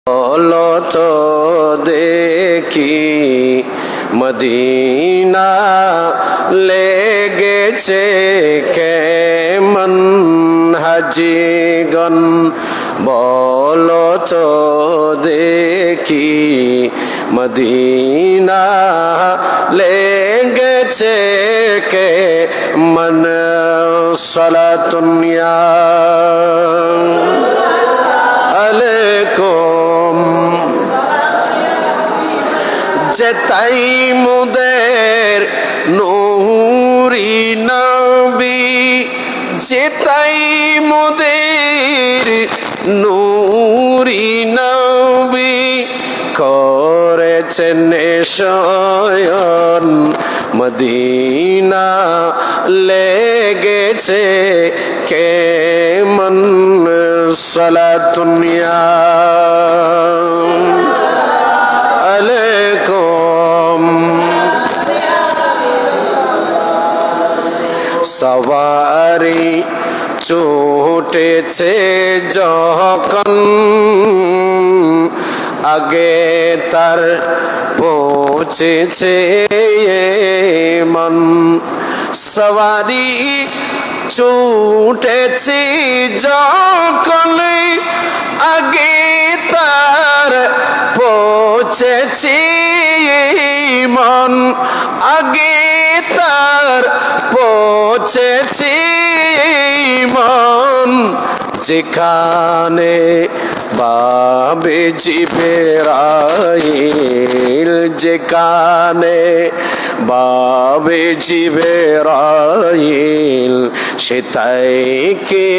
বলো তো দেখি মদিনা লেগেছে কেমন হাজিগণ, বলো তো দেখি মদিনা লেগেছে কেমন। সালাতুনিয়া আলাইকুম। যেতাই মুদের নূরি নবী, যেতাই মুদের নূরি নবী, করেছেন শয়ন মদিনা লেগেছে কেমন। সালাতুনিয়া আলাইকুম। সওয়ারি ছুটেছে যখন, আগে তার পৌঁছেছে মন। সওয়ারি ছুটেছে যখন, আগে তার পৌঁছেছে মন, আগে তার পৌঁছেছে মন। যেখানে বাবে জিবরাইল, যেখানে বাবে জিবরাইল, সেটাইকে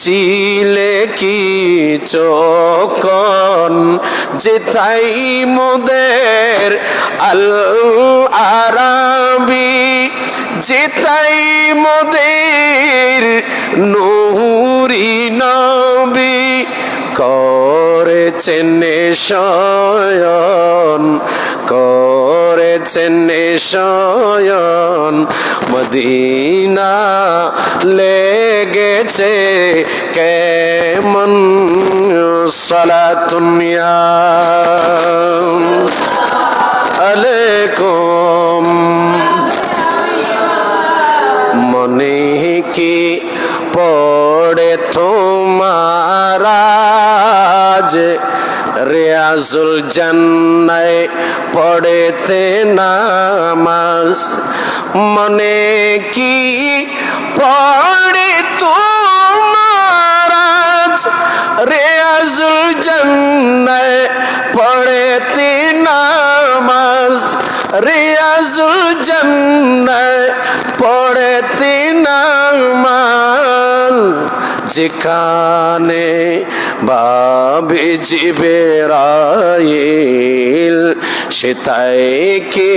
চিলে কি চোখন। যেতাই মোদের আল আরাবি, যেতাই মোদের নূরি নবী, করেছেন শয়ন, করেছেন শয়ন মদিনা লেগেছে কেমন। সালাতুনিয়া আলাইকুম। মনে কি পড়ে তোমার আজ রিয়াজুল জান্নায় পড়েতে নামাজ? মনে কি পড়ে তোমার আজ রিয়াজুল জান্নায় পড়েতে নামাজ? রিয়াজুল জান্নায় পড়েতে নামাজ। যেখানে বাবে জিবরাইল, সেটাইকে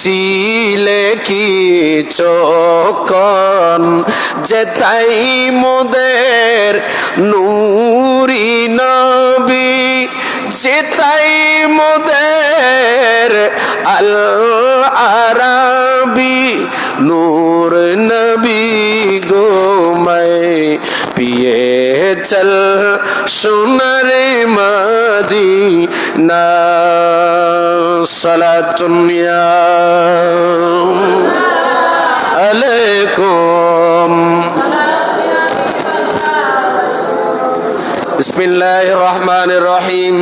চিলে কি চোখন। যেতাই মোদের নূরি নবী, যেতাই মোদের আল আরাবি, নূর নবী গোমায় পিয়ে চল সোনার মদিনা। সালাতুনিয়া আলাইকুম। বিসমিল্লাহির রহমানির রহিম।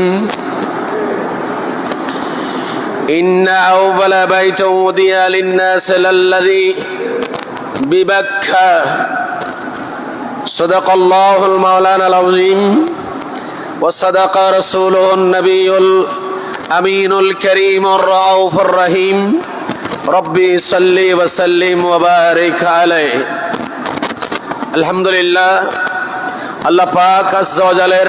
إن أول بيت وضع للناس للذي ببكة صدق الله المولانا العظيم وصدق رسوله النبي الأمين الكريم الرؤوف الرحيم ربي صل وسلم وبارك عليه। الحمد لله। আল্লাহ পাক আজ্জা ওয়া জালের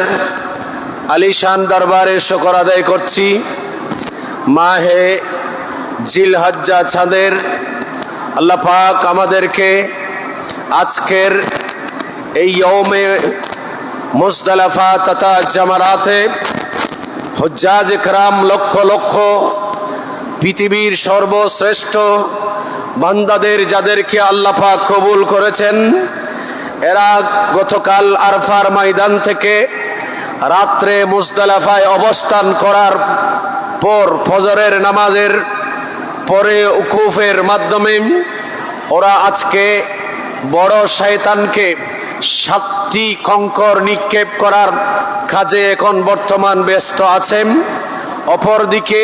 আলিশান দরবারে শুকর আদায় করছি। মাহে জিলহজ্জা চাঁদের আল্লাহ পাক আমাদেরকে আজকের এই ইয়ৌমে মুজদালিফা তথা জামারাতে হুজ্জাজ ইকরাম লক্ষ লক্ষ পৃথিবীর সর্বশ্রেষ্ঠ বান্দাদের যাদেরকে আল্লাহ পাক কবুল করেছেন, এরা গতকাল আরফার ময়দান থেকে রাত্রে মুজদালিফায় অবস্থান করার পর ফজরের নামাজের পরে উকুফের মাধ্যমে ওরা আজকে বড় শয়তানকে 7টি কঙ্কর নিক্ষেপ করার কাজে এখন বর্তমান ব্যস্ত আছেন। অপরদিকে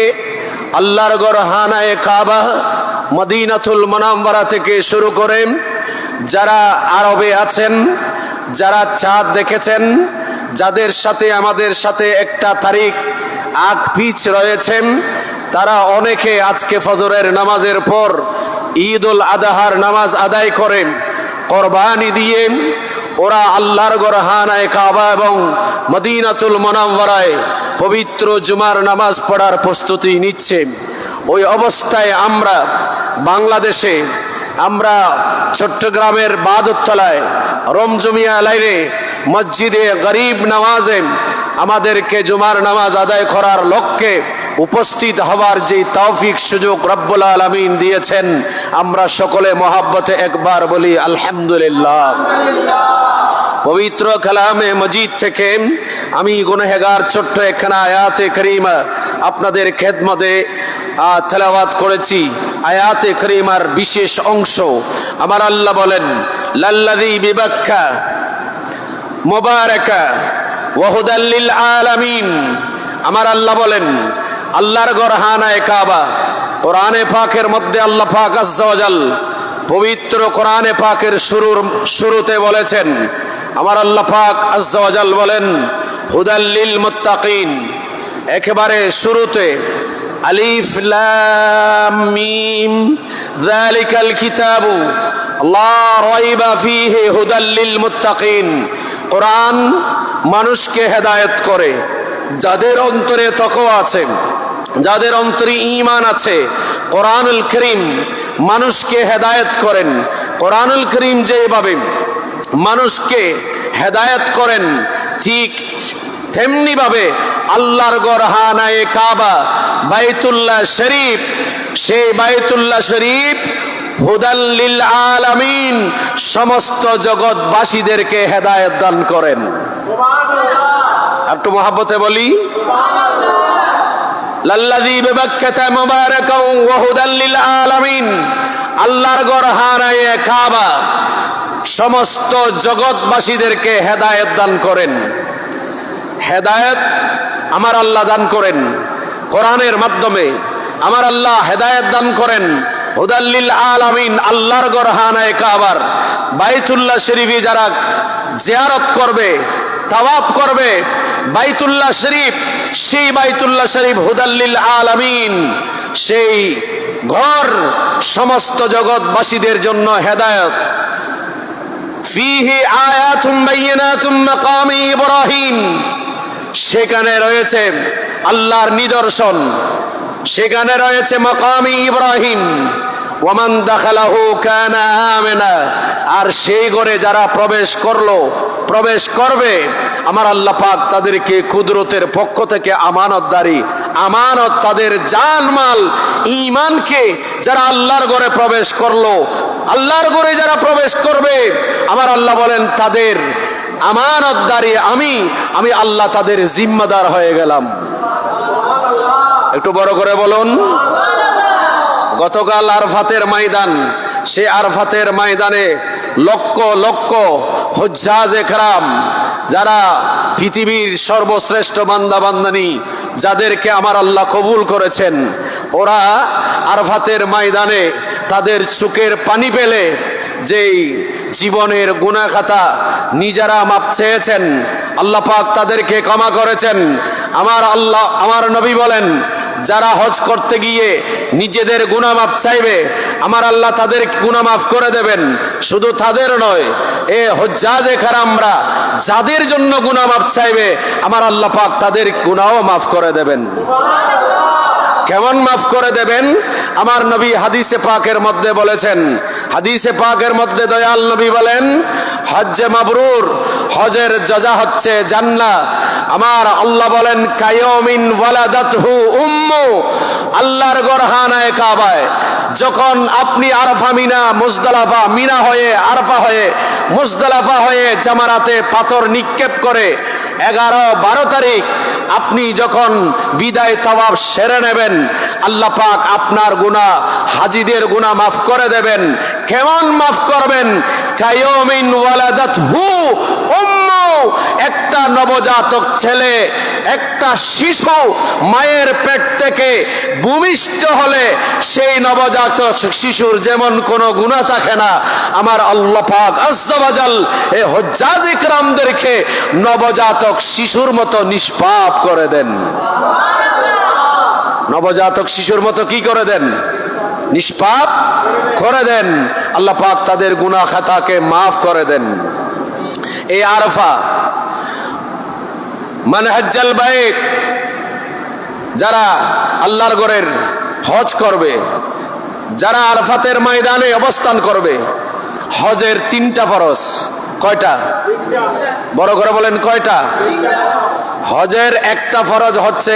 আল্লাহর ঘর হানায়ে কাবা মদিনাতুল মুনাওয়ারা থেকে শুরু করে যারা আরবে আছেন, যারা চাঁদ দেখেছেন, যাদের সাথে আমাদের সাথে একটা তারিখ আগ পিছ রয়েছেন, তারা অনেকে আজকে ফজরের নামাজের পর ঈদুল আদহার নামাজ আদায় করে কোরবানি দিয়ে ওরা আল্লাহর ঘর হানায়ে কাবা এবং মদিনাতুল মুনাওয়ারায় পবিত্র জুমার নামাজ পড়ার প্রস্তুতি নিচ্ছে। ওই অবস্থায় আমরা বাংলাদেশে, আমরা চট্টগ্রামের বাদুরতলায় রমজমিয়া লাইনে মসজিদে গরিব নামাজে আমাদেরকে জুমার নামাজ আদায় করার লক্ষ্যে উপস্থিত হওয়ার যে তৌফিক সুযোগ রব্বুল আলামিন দিয়েছেন, আমরা সকলে মহাব্বতে একবার বলি আলহামদুলিল্লাহ। পবিত্র কালামে মজিদ থেকে আমি গুনহগার ছোট্ট একখানা আয়াতে করিমা আপনাদের খেদমতে তেলাওয়াত করেছি। আয়াতে করিমার বিশেষ অংশ আমার আল্লাহ বলেন, লাল্লাযী বিবাক্কা মুবারাকা ওয়া হুদাল লিল আলামিন। আমার আল্লাহ বলেন, আল্লাহর ঘর হানায়ে কাবা, কোরআনে পাকের মধ্যে আল্লাহ পাক আজ্জা ওয়া জাল পবিত্র কোরআনে পাকের শুরুতে বলেছেন, আমার আল্লাহ পাক আজ্জা ওয়া জাল বলেন হুদাল লিল মুত্তাকিন। একেবারে শুরুতে আলিফ লাম মিম যালিকাল কিতাবু লা রাইবা ফীহি হুদাল লিল মুত্তাকিন। কোরআন মানুষকে হেদায়েত করে, যাদের অন্তরে তাকওয়া আছে, যাদের অন্তরে ঈমান আছে। কোরআনুল কারীম মানুষকে হেদায়েত করেন। কোরআনুল কারীম যেভাবে মানুষকে হেদায়েত করেন, ঠিক তেমনি ভাবে আল্লাহর ঘর হানায়ে কাবা বাইতুল্লাহ শরীফ, সেই বাইতুল্লাহ শরীফ হুদাল লিল আলামিন, সমস্ত জগৎবাসীদেরকে হেদায়েত দান করেন। সুবহানাল্লাহ। একটু মহব্বতে বলি সুবহানাল্লাহ। লাল্লাযী বিবাক্কাতা মুবারাকাও ওয়া হুদাল লিল আলামিন। আল্লাহর ঘর হানায়ে কাবা সমস্ত জগৎবাসীদেরকে হেদায়েত দান করেন। হেদায়েত আমার আল্লাহ দান করেন কোরআনের মাধ্যমে। আমার আল্লাহ হেদায়েত দান করেন হুদাল লিল আলামিন। আল্লাহর ঘর হানায়ে কাবার বাইতুল্লাহ শরীফে যারা জিয়ারত করবে, তাওয়াফ করবে, বাইতুল্লাহ শরীফ, সেই বাইতুল্লাহ শরীফ হুদাল লিল আলামিন, সেই ঘর সমস্ত জগৎবাসীদের জন্য হেদায়েত। ফীহি আয়াতুম বাইয়িনাতুম মাকামি ইব্রাহিম, সেখানে রয়েছে আল্লাহর নিদর্শন, সেখানে রয়েছে মাকামি ইব্রাহিম। ওয়ামান দাখালাহু কানা আমিনা, আর সেই ঘরে যারা প্রবেশ করবে, আমার আল্লাহ পাক তাদেরকে কুদরতের পক্ষ থেকে আমানতদারি, আমানত তাদের জানমাল ঈমানকে যারা আল্লাহর ঘরে প্রবেশ করলো, আল্লাহর ঘরে যারা প্রবেশ করবে, আমার আল্লাহ বলেন তাদের আমানতদারি আমি আল্লাহ তাদের জিম্মাদার হয়ে গেলাম। একটু বড় করে বলুন। গতকাল আরফাতের ময়দান, সে আরফাতের ময়দানে লক্ষ লক্ষ হুজ্জাজে কেরাম, যারা পৃথিবীর সর্বশ্রেষ্ঠ বান্দা বান্দানি, যাদেরকে আমার আল্লাহ কবুল করেছেন, ওরা আরফাতের ময়দানে তাদের চোখের পানি পেলে যেই জীবনের গুনাহ খাতা নিজেরা মাপ চেয়েছেন, আল্লাহ পাক তাদেরকে ক্ষমা করেছেন। আমার নবী বলেন, যারা হজ করতে গিয়ে নিজেদের গুনাহ মাফ চাইবে, আমার আল্লাহ তাদের গুনাহ মাফ করে দেবেন। শুধু তাদের নয়, এ হুজ্জাজে কেরামরা যাদের জন্য গুনাহ মাফ চাইবে, আমার আল্লাহ পাক তাদের গুনাহও মাফ করে দেবেন। কেমন মাফ করে দেবেন? আমার নবী হাদিসে পাকের মধ্যে বলেছেন, হাদিসে পাকের মধ্যে দয়াল নবী বলেন, হজ্জে মাবরুর, হজের জাযা হচ্ছে জান্নাত। আমার আল্লাহ বলেন, কায়াউমিন ওয়ালাদাতহু উম্মু, আল্লাহর গরহানায়ে কাবায় যখন আপনি আরাফা মিনা মুজদালিফা মিনা হয়ে আরাফা হয়ে মুজদালিফা হয়ে জামারাতে পাথর নিক্ষেপ করে 11-12 তারিখ আপনি যখন বিদায় তাওয়াফ সেরে নেবেন, আল্লাহ পাক আপনার গুনাহ, হাজীদের গুনাহ মাফ করে দেবেন। কেমন মাফ করবেন? কায়াউমিন ওয়ালাদাতহু উম্মু, একটা নবজাতক ছেলে, একটা শিশু মায়ের পেট থেকে ভূমিষ্ঠ হলে সেই নবজাতক শিশুর যেমন কোনো গুনাহ থাকে না, আমার আল্লাহ পাক আজ্জা ওয়া জাল এই হুজ্জাজ ইকরামদেরকে নবজাতক শিশুর মতো নিষ্পাপ করে দেন। নবজাতক শিশুর মতো কি করে দেন? নিষ্পাপ করে দেন। আল্লাহ পাক তাদের গুনাহ খাতাকে মাফ করে দেন। এই আরাফা মান হজ্জাল বাইত, যারা আল্লাহর ঘরের হজ করবে, যারা আরাফাতের ময়দানে অবস্থান করবে, হজের 3টা ফরজ। কয়টা? বড় করে বলেন কয়টা? হজের একটা ফরজ হচ্ছে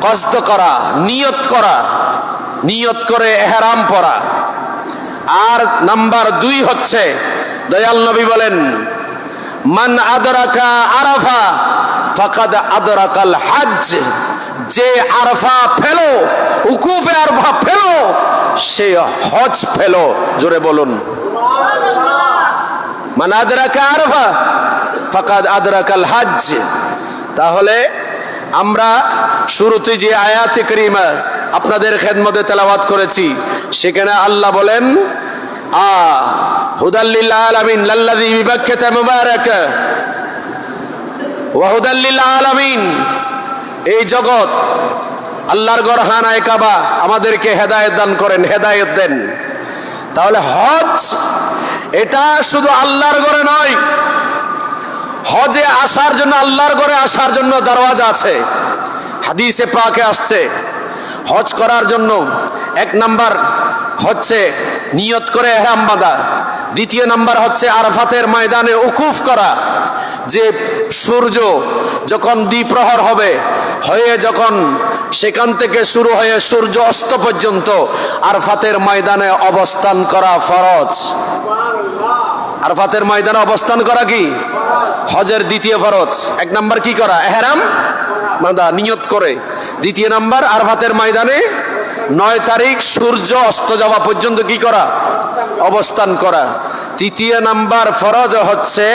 কসদ করা, নিয়ত করা, নিয়ত করে ইহরাম পরা। আর নাম্বার 2 হচ্ছে দয়াল নবী বলেন মান আদরাকা আরাফা ফাকাদ আদরাকাল হজ, যে আরাফা ফেলো, উকুফে আরাফা ফেলো, সে হজ ফেলো। জোরে বলুন মান আদরাকা আরাফা ফাকাদ আদরাকাল হজ। তাহলে আমরা শুরুতে যে আয়াতে কারিমা আপনাদের খেদমতে তেলাওয়াত করেছি, সেখানে আল্লাহ বলেন হুদাল লিল আলামিন লাল্লাযী বিবাক্কাতা মুবারাকা ওয়া হুদাল লিল আলামিন। এই জগৎ আল্লাহর গরহানায়ে কাবা আমাদেরকে হেদায়েত দান করেন, হেদায়েত দেন। তাহলে হজ এটা শুধু আল্লাহর ঘরে নয়, হজে আসার জন্য, আল্লাহর ঘরে আসার জন্য দরওয়াজা আছে। হাদিসে পাকে আসছে হজ করার জন্য 1 নাম্বার হচ্ছে নিয়ত করে ইহরাম বাঁধা, 2 নাম্বার হচ্ছে আরাফাতের ময়দানে উকুফ করা, যে সূর্য যখন দ্বিপ্রহর হবে হয়ে যখন সেখান থেকে শুরু হয়ে সূর্য অস্ত পর্যন্ত আরাফাতের ময়দানে অবস্থান করা ফরজ। আরাফাতের ময়দানে অবস্থান করা কি হজের 2য় ফরজ। 1 নাম্বার কি করা? ইহরাম বাঁধা নিয়ত করে। 2 নাম্বার আরাফাতের ময়দানে 9 তারিখ সূর্য অস্ত যাওয়া পর্যন্ত কি করা? অবস্থান করা। 3 নাম্বার ফরজ হচ্ছে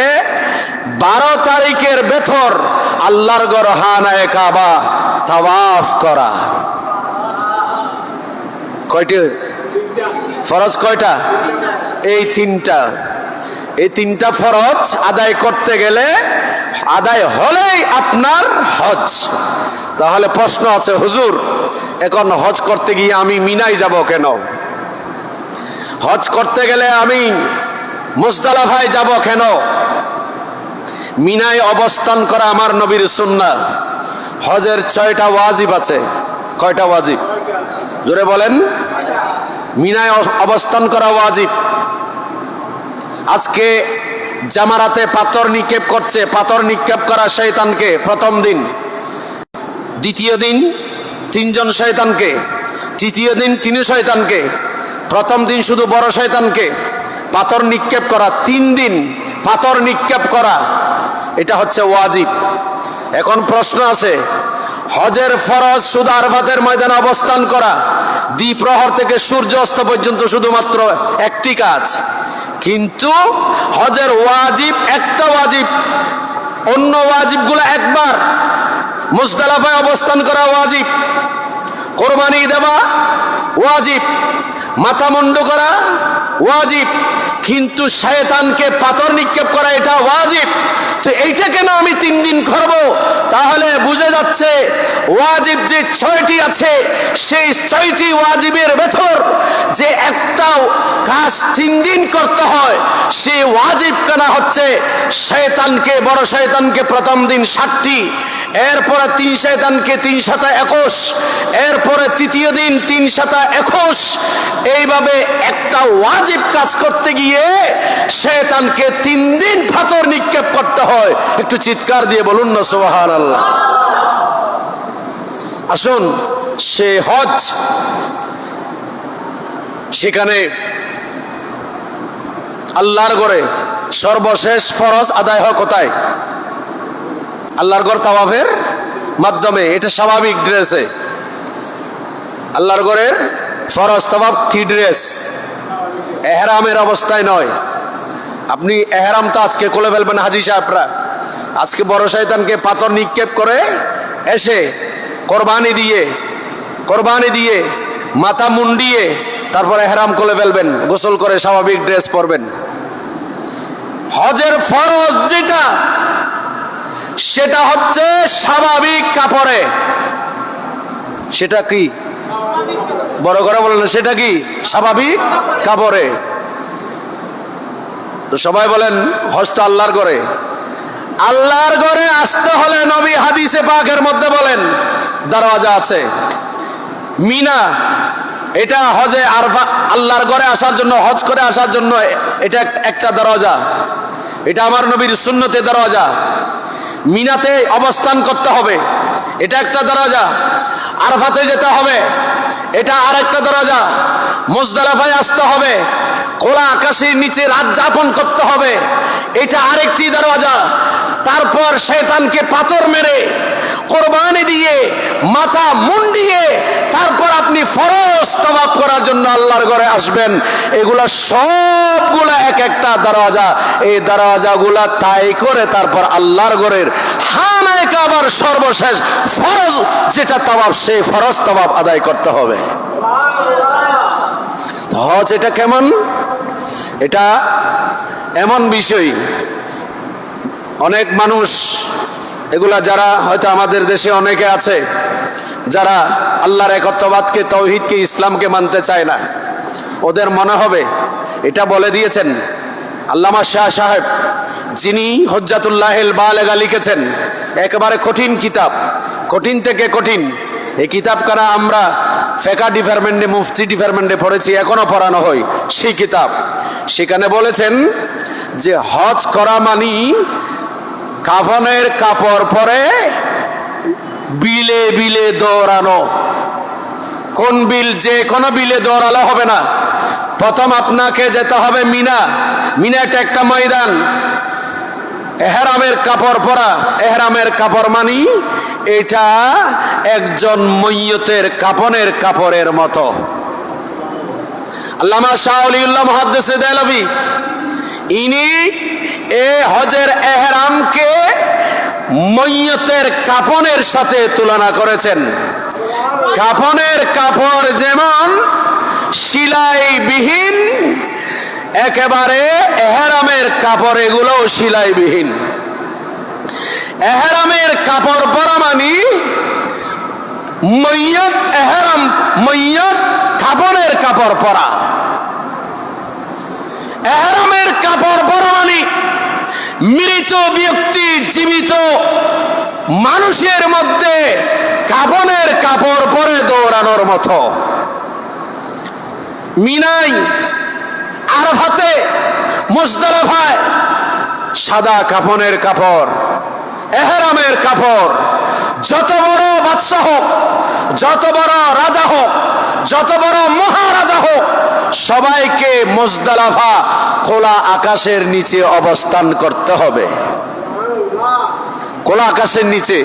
12 তারিখের ভেতর আল্লাহর গরহানায়ে কাবা তাওয়াফ করা। কয়টি ফরজ? কয়টা? এই 3টা। এই 3টা ফরজ আদায় করতে গেলে, আদায় হলেই আপনার হজ। তাহলে প্রশ্ন আছে, হুজুর এখন হজ করতে গিয়ে আমি মিনায় যাব কেন? হজ করতে গেলে আমি মুজদালিফায় যাব কেন? মিনায় অবস্থান করা আমার নবীর সুন্নাহ। হজের 6টা ওয়াজিব আছে। কয়টা ওয়াজিব? জোরে বলেন। মিনায় অবস্থান করা ওয়াজিব। আজকে জামারাতে পাথর নিক্ষেপ করছে, পাথর নিক্ষেপ করা শয়তানকে প্রথম দিন, 2য় দিন 3 জন শয়তানকে, 3য় দিন 3 শয়তানকে, প্রথম দিন শুধু বড় শয়তানকে পাথর নিক্ষেপ করা, 3 দিন পাথর নিক্ষেপ করা, এটা হচ্ছে ওয়াজিব। এখন প্রশ্ন আছে, হজের ফরজ শুধু আরাফাতের ময়দানে অবস্থান করা, দ্বিপ্রহর থেকে সূর্য অস্ত পর্যন্ত শুধুমাত্র একটি কাজ, কিন্তু হজের ওয়াজিব একটা ওয়াজিব, অন্য ওয়াজিবগুলো একবার। মুজদালিফায় অবস্থান করা ওয়াজিব, কোরবানি দেওয়া ওয়াজিব, মাথা মুন্ডু করা ওয়াজিব, কিন্তু শয়তানকে পাথর নিক্ষেপ করা এটা ওয়াজিব। তো এইটা কেন আমি 3 দিন করব? তাহলে বুঝে যাচ্ছে ওয়াজিব যে 6টি আছে, সেই 6টি ওয়াজিবের ভেতর যে একটা কাজ 3 দিন করতে হয়, সেই ওয়াজিব কেনা হচ্ছে শয়তানকে, বড় শয়তানকে প্রথম দিন 7টি, এরপরে 3 শয়তানকে 3 × 7 21, এরপরে 3য় দিন 3 × 7 21। এইভাবে একটা ওয়াজিব কাজ করতে গিয়ে শয়তানকে 3 দিন পাথর নিক্ষেপ করতে হয়। একটু চিৎকার দিয়ে বলুন না সুবহানাল্লাহ। আসুন সে হজ, সেখানে আল্লাহর ঘরে সর্বশেষ ফরজ আদায় হয় কোথায়? আল্লাহর ঘর তাওয়াফের মাধ্যমে। এটা স্বাভাবিক ড্রেসে। আল্লাহর ঘরের ফরজ তাওয়াফ কি ড্রেস? এহরামের অবস্থায় নয়। আপনি এহরাম তো আজকে খুলে ফেলবেন হাজি সাহেবরা, আজকে বড় শয়তানকে পাথর নিক্ষেপ করে এসে কোরবানি দিয়ে মাথা মুন্ডিয়ে তারপর এহরাম খুলে ফেলবেন, গোসল করে স্বাভাবিক ড্রেস পরবেন। হজের ফরজ যেটা, সেটা হচ্ছে স্বাভাবিক কাপড়ে। সেটা কি? বড় করে বলেন, সেটা কি? স্বাভাবিক কাপড়ে। তো সবাই বলেন হজ তো আল্লাহর ঘরে। আল্লাহর ঘরে আসতে হলে নবী হাদিসে পাকের মধ্যে বলেন দরওয়াজা আছে। মিনা, এটা হজে আরফা, আল্লাহর ঘরে আসার জন্য, হজ করে আসার জন্য এটা একটা দরওয়াজা। এটা আমার নবীর সুন্নতে দরওয়াজা। মিনাতে অবস্থান করতে হবে, এটা একটা দরওয়াজা। আরফাতে যেতে হবে, এটা আরেকটা দরওয়াজা। মুজদালিফায় আসতে হবে, খোলা আকাশের নিচে রাত যাপন করতে হবে, এটা আরেকটি দরওয়াজা। তারপর শয়তানকে পাথর মেরে কোরবানি দিয়ে মাথা মুন্ডিয়ে তারপর আপনি ফরজ তাওয়াফ করার জন্য আল্লাহর ঘরে আসবেন। এগুলা সবগুলা এক একটা দরওয়াজা। এই দরওয়াজাগুলা তাই করে তারপর আল্লাহর ঘরের খানায়ে কাবার সর্বশেষ ফরজ যেটা তাওয়াফ, সেই ফরজ তাওয়াফ আদায় করতে হবে। হজ এটা কেমন? এটা এমন বিষয়, অনেক মানুষ এগুলা, যারা হয়তো আমাদের দেশে অনেকে আছে যারা আল্লাহর একত্ববাদকে, তাওহীদকে, ইসলামকে মানতে চায় না, ওদের মনে হবে এটা বলে দিয়েছেন আল্লামা শাহ সাহেব, যিনি হুজ্জাতুল্লাহিল বালিগা লিখেছেন। একেবারে কঠিন কিতাব, কঠিন থেকে কঠিন। এই কিতাবখানা আমরা ফিকহ ডিপার্টমেন্টে, মুফতি ডিপার্টমেন্টে পড়েছি, এখনো পড়ানো হয় সেই কিতাব। সেখানে বলেছেন যে হজ করা মানি কাফনের কাপড় পরে বিলে বিলে দৌড়ানো। কোন বিল? যে কোনো বিলে দৌড়ালে হবে না। প্রথম আপনাকে যেতে হবে মিনা। মিনা এটা একটা ময়দান। এহরামের কাপড় পরা, এহরামের কাপড় মানি এটা একজন মইয়তের কাফনের কাপড়ের মতো। আল্লামা শাহ ওলিউল্লাহ মুহাদ্দিস দেহলভী ইনি এ হজের এহরামকে মইয়তের কাফনের সাথে তুলনা করেছেন। কাফনের কাপড় যেমন সেলাইবিহীন, একেবারে এহরামের কাপড় এগুলোও সেলাইবিহীন। এহরামের কাপড় পরা মানি মইয়ত, এহরাম মইয়ত কাফনের কাপড় পরা। এহরামের কাপড় পরা মানি মৃত ব্যক্তি জীবিত মানুষের মধ্যে কাফনের কাপড় পরে দৌড়ানোর মতো। মিনাই, আরাফাতে, মুজদালিফায় সাদা কাফনের কাপড়, এহরামের কাপড়। যত বড় বাদশা হোক, যত বড় রাজা হোক, যত বড় মহারাজা হোক, সবাইকে মুজদালিফা খোলা আকাশের নিচে অবস্থান করতে হবে। খোলা আকাশের নিচে,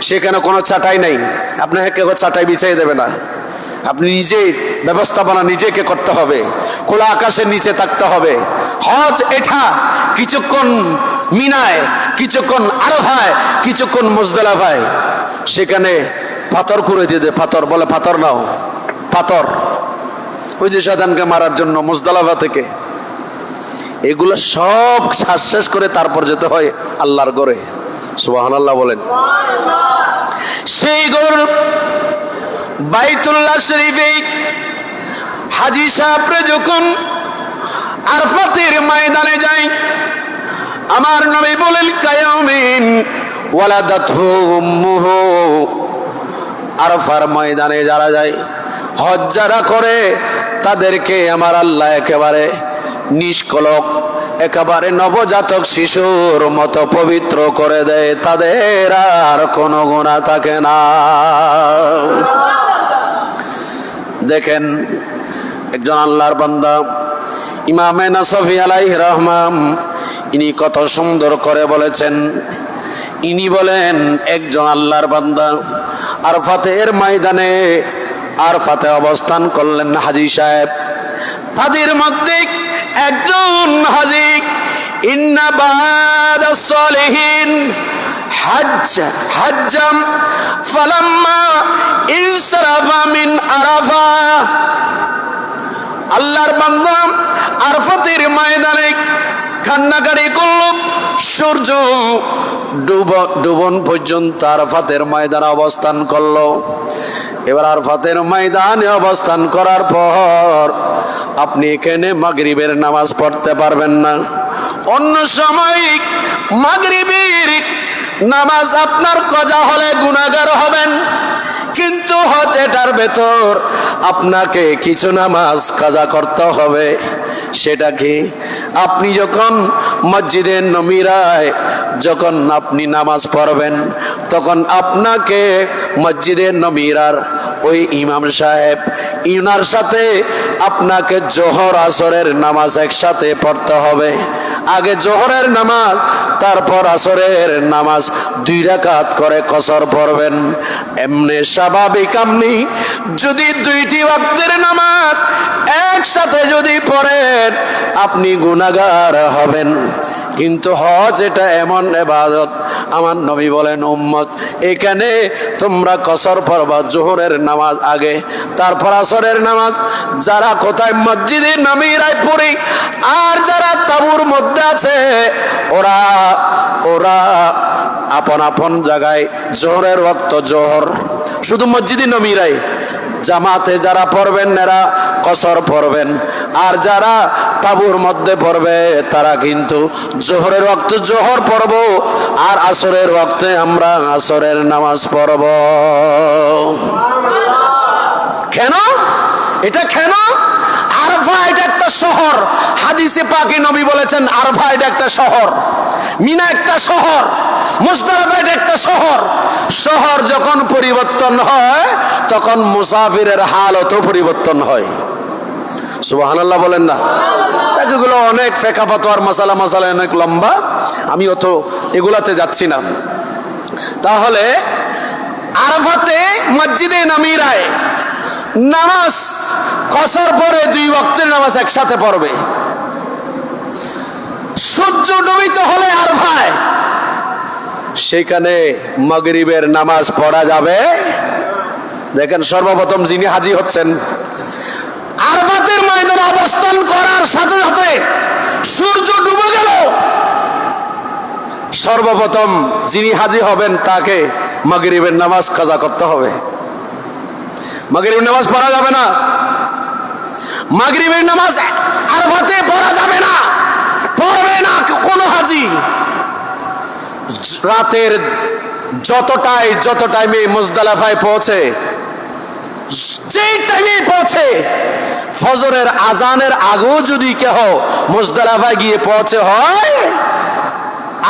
সেখানে কোনো চাটাই নাই, আপনাকে কেউ চাটাই বিছাই দেবে না। আপনি নিজে ব্যবস্থাপনা নিজেকে করতে হবে, খোলা আকাশের নিচে থাকতে হবে। হজ এটা কিছুক্ষণ মিনায়, কিছুক্ষণ আরাফায়, কিছুক্ষণ মুজদালিফায়। সেখানে পাথর করে দিয়ে দেয়, পাথর বলে পাথর নাও, পাথর ওই যে শয়তানকে মারার জন্য মুজদালিফা থেকে। এগুলো সব শ্বাস শেষ করে তারপর যেতে হয় আল্লাহর ঘরে। সুবহানাল্লাহ বলেন। সেই ঘর বাইতুল্লাহ শরীফে হাজী সাহেবরা যখন আরফাতের ময়দানে যায়, আমার নবী বলেন কায়ামিন ওয়ালাদাতহু উম্মুহু। আরফার ময়দানে যারা যায়, হজ যারা করে, তাদেরকে আমার আল্লাহ একেবারে নিষ্কলঙ্ক, একেবারে নবজাতক শিশুর মতো পবিত্র করে দেয়। তাদের আর কোনো গুনাহ থাকে না। দেখেন একজন আল্লাহর বান্দা ইমামে নাসফি আলাইহির রহমান ইনি কত সুন্দর করে বলেছেন। ইনি বলেন একজন আল্লাহর বান্দা আরফাতের ময়দানে আরফাতে অবস্থান করলেন হাজী সাহেব। তাদের মধ্যে একজন হাজী ইন্না বাদাস সালিহিন হাজ্জাম ফালাম্মা ইনসারাফা মিন আরাফা, আল্লাহর বান্দা আরফাতের ময়দানে কান্নাকাটি করল। সূর্য ডুবন পর্যন্ত আরফাতের ময়দানে অবস্থান করলো। এবার আরফাতের ময়দানে অবস্থান করার পর আপনি এখানে মাগরিবের নামাজ পড়তে পারবেন না। অন্য সময় মাগরিবের নামাজ আপনার কাজা হলে গুনাহগার হবেন, কিন্তু হজ এটার ভেতর আপনাকে কিছু নামাজ কাজা করতে হবে। সেটা কি? আপনি যখন মসজিদে নববীতে যখন আপনি নামাজ পড়বেন তখন আপনাকে মসজিদে নববীর ওই ইমাম সাহেব ইনার সাথে আপনাকে জোহর আসরের নামাজ একসাথে পড়তে হবে। আগে জোহরের নামাজ তারপর আসরের নামাজ 2 রাকাত করে কসর পড়বেন। এমনি স্বাভাবিক আপনি যদি 2টি ওয়াক্তের নামাজ একসাথে যদি পড়েন আপনি গুনাহগার হবেন। কিন্তু হজ এটা এমন ইবাদত, আমার নবী বলেন উম্মত এখানে তোমরা কসর পড়বা জোহরের নামাজ আগে, তারপর আসরের নামাজ। যারা কোথায় মসজিদে নববীতে পড়ি আর যারা তাঁবুর মধ্যে আছে ওরা আপন আপন জায়গায় জোহরের ওয়াক্ত জোহর শুধু মসজিদে নববীতে, জামাতে যারা পড়বেন এরা কসর পড়বেন, আর যারা তাঁবুর মধ্যে পড়বে তারা কিন্তু জোহরের ওয়াক্ত জোহর পড়ব আর আসরের ওয়াক্তে আমরা আসরের নামাজ পড়ব। কেন এটা? কেন? আরফা এটা একটা শহর। হাদিসে পাকে নবী বলেছেন আরফা এটা একটা শহর, মিনা একটা শহর, মুজদালিফা এটা একটা শহর। শহর যখন পরিবর্তন হয় তখন মুসাফিরের হালতও পরিবর্তন হয়। সুবহানাল্লাহ বলেন না? এগুলো অনেক ফিকহ ফাতোয়ার মাসালা অনেক লম্বা, আমি অত এগুলাতে যাচ্ছি না। তাহলে আরাফাতে মসজিদে নববীতে নামাজ কসর পরে 2 ওয়াক্তের নামাজ একসাথে পড়বে। সূর্য ডুবিত হলে আরফায় সেখানে মাগরিবের নামাজ পড়া যাবে। দেখেন সর্বপ্রথম যিনি হাজী হচ্ছেন আরফাতের ময়দানে অবস্থান করার সাথে সাথে সূর্য ডুবে গেল, সর্বপ্রথম যিনি হাজী হবেন তাকে মাগরিবের নামাজ কাজা করতে হবে। মাগরিবের নামাজ পড়া যাবে না, মাগরিবের নামাজ আরফাতে পড়া যাবে না, পড়বে না কোনো হাজী। রাতের যত টাইমে মুজদালিফায় পৌঁছে, যেই টাইমে পৌঁছে ফজরের আজানের আগেও যদি কেহ মুজদালিফায় গিয়ে পৌঁছে হয়,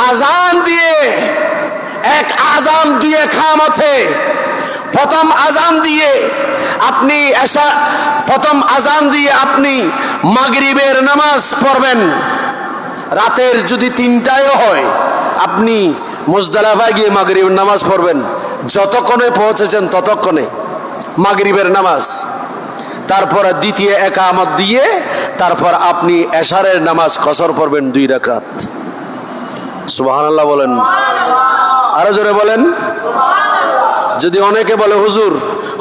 আজান দিয়ে আজান দিয়ে খামতে প্রথম আজান দিয়ে আপনি প্রথম আজান দিয়ে আপনি মাগরিবের নামাজ পড়বেন। রাতের যদি 3টায় হয় আপনি মুজদালিফায় গিয়ে মাগরিবের নামাজ পড়বেন। যতক্ষণে পৌঁছেছেন ততক্ষণে মাগরিবের নামাজ, তারপরে দ্বিতীয় একামত দিয়ে তারপর আপনি এশারের নামাজ কসর পড়বেন 2 রাকাত। সুবহানাল্লাহ বলেন, আরো জোরে বলেন। যদি অনেকে বলে হুজুর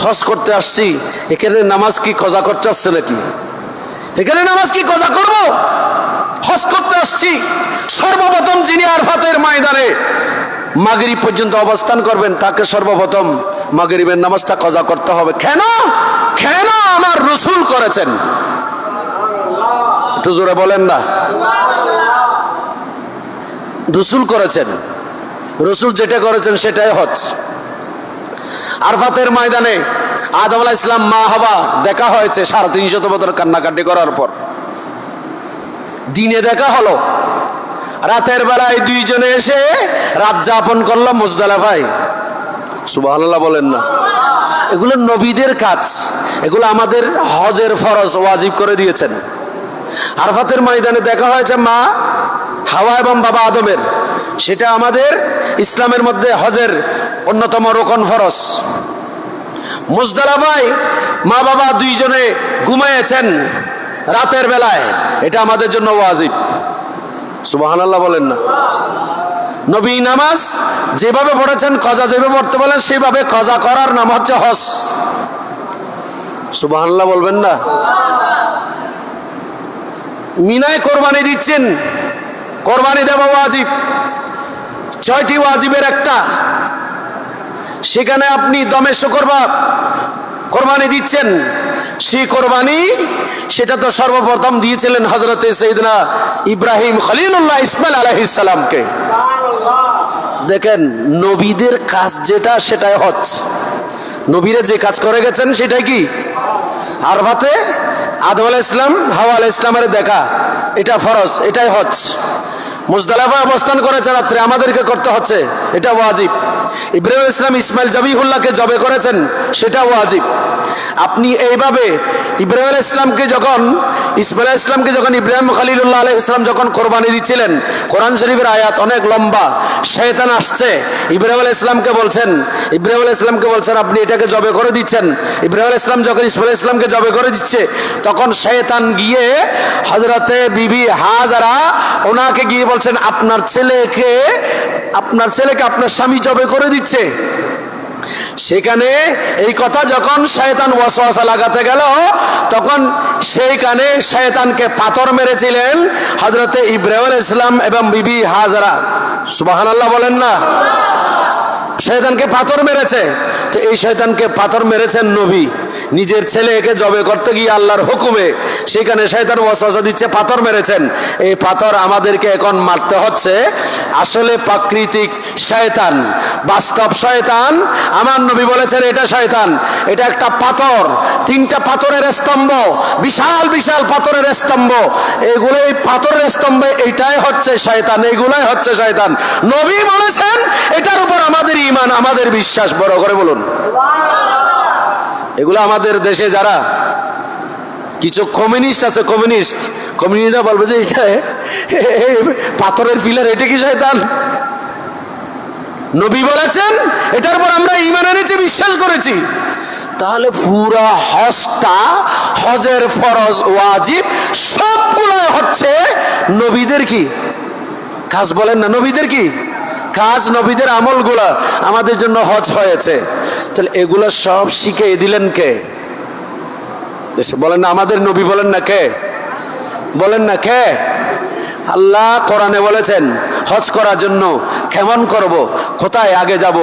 হজ করতে আসছি, এখানে নামাজ কি কজা করতে আসছে নাকি? এখানে নামাজ কি কজা করব? হজ করতে আসছি। সর্বপ্রথম যিনি আরফাতের ময়দানে মাগরিব পর্যন্ত অবস্থান করবেন তাকে সর্বপ্রথম মাগরিবের নামাজটা কজা করতে হবে। কেন? কেন? আমার রাসূল করেছেন। একটু জোরে বলেন না। রাসূল করেছেন, রাসূল যেটা করেছেন সেটাই হজ। আরফাতের ময়দানে আদম আলাইহিস সালাম মা হাওয়া দেখা হয়েছে 350 বছর কান্নাকাটি করার পর। দিনে দেখা হলো, রাতের বেলায় 2 জনে এসে রাত যাপন করলো মুজদালিফায়। সুবহানাল্লাহ বলেন না। এগুলো নবীদের কাজ, এগুলো আমাদের হজের ফরজ ওয়াজিব করে দিয়েছেন। আরাফাতের ময়দানে দেখা হয়েছে মা হাওয়া এবং বাবা আদমের, সেটা আমাদের ইসলামের মধ্যে হজের অন্যতম রোকন ফরজ। মুজদালিফায় মা বাবা দুইজনে ঘুমিয়েছেন রাতের বেলায়, এটা আমাদের জন্য ওয়াজিব। সুবহানাল্লাহ বলেন না? নবী নামাজ যেভাবে পড়েছেন, কজা যেভাবে পড়তে বলেন সেভাবে কজা করার নাম হচ্ছে হজ। সুবহানাল্লাহ বলবেন না? মিনায় কোরবানি দিচ্ছেন, কোরবানি দেওয়া ওয়াজিব, 6টি ওয়াজিবের একটা। সেখানে আপনি দমে শুকরবা কোরবানি দিচ্ছেন, সেই কোরবানি সেটা তো সর্বপ্রথম দিয়েছিলেন হযরতে সাইয়েদনা ইব্রাহিম খলিলুল্লাহ ইসমাইল আলাইহিস সালামকে। দেখেন নবীদের কাজ যেটা সেটাই হজ। নবীরা যে কাজ করে গেছেন সেটাই কি? আরাফাতে আদম আলাইহিস সালাম হাওয়া আলাইহিস সালামের দেখা, এটা ফরজ, এটাই হজ। মুজদালিফায় অবস্থান করেছে রাত্রে, আমাদেরকে করতে হচ্ছে, এটা ওয়াজিব। ইব্রাহিম আলাইহিস সালাম ইসমাইল জবিহুল্লাহকে জবে করেছেন, সেটা ওয়াজিব। আপনি এইভাবে ইব্রাহিম আলাইহিস সালামকে যখন ইসমাইল আলাইহিস সালামকে যখন ইব্রাহিম খলিলুল্লাহ আলাইহিস সালাম যখন কোরবানি দিচ্ছিলেন, কোরআন শরীফের আয়াত অনেক লম্বা, শয়তান আসছে ইব্রাহিম আলাইহিস সালামকে বলছেন, ইব্রাহিম আলাইহিস সালামকে বলছেন আপনি এটাকে জবে করে দিচ্ছেন। ইব্রাহিম আলাইহিস সালাম যখন ইসমাইল আলাইহিস সালামকে জবে করে দিচ্ছে, তখন শয়তান গিয়ে হযরতে বিবি হাজারা ওনাকে গিয়ে বলছেন আপনার ছেলেকে আপনার স্বামী জবে করে দিচ্ছে। সেখানে এই কথা যখন শয়তান ওয়াসওয়াসা লাগাতে গেল, তখন সেইখানে শয়তানকে পাথর মেরেছিলেন হযরতে ইব্রাহিম আলাইহিস সালাম এবং বিবি হাজারা। সুবহানাল্লাহ বলেন না? শয়তানকে পাথর মেরেছে। তো এই শয়তানকে পাথর মেরেছেন নবী, নিজের ছেলেকে জবে করতে গিয়ে আল্লাহর হুকুমে, সেখানে শয়তান ওয়াসওয়াসা দিচ্ছে, পাথর মেরেছেন। এই পাথর আমাদেরকে এখন মারতে হচ্ছে। আসলে প্রাকৃতিক শয়তান, বাস্তব শয়তান, আমার নবী বলেছেন এটা শয়তান, এটা একটা পাথর, 3টা পাথরের স্তম্ভ, বিশাল বিশাল পাথরের স্তম্ভ, এগুলো এই পাথরের স্তম্ভে এটাই হচ্ছে শয়তান, এগুলাই হচ্ছে শয়তান। নবী বলেছেন, এটার উপর আমাদের ঈমান, আমাদের বিশ্বাস। বড় করে বলুন। এগুলো আমাদের দেশে যারা কিছু কমিউনিস্ট আছে, কমিউনিস্টরা বলবে যে এটা পাথরের পিলার, এটা কি শয়তান? নবী বলেছেন এটার উপর আমরা ঈমান এনেছি, বিশ্বাস করেছি। তাহলে পুরা হজটা, হজের ফরজ ওয়াজিব সবগুলো হচ্ছে নবীদের কি কাজ? বলেন না, নবীদের কি কাজ? নবীদের আমলগুলা আমাদের জন্য হজ হয়েছে। তাহলে এগুলো সব শিখিয়ে দিলেন কে? বলেন না, আমাদের নবী। বলেন না কে? বলেন না কে? আল্লাহ কোরআনে বলেছেন হজ করার জন্য কেমন করব, কোথায় আগে যাব,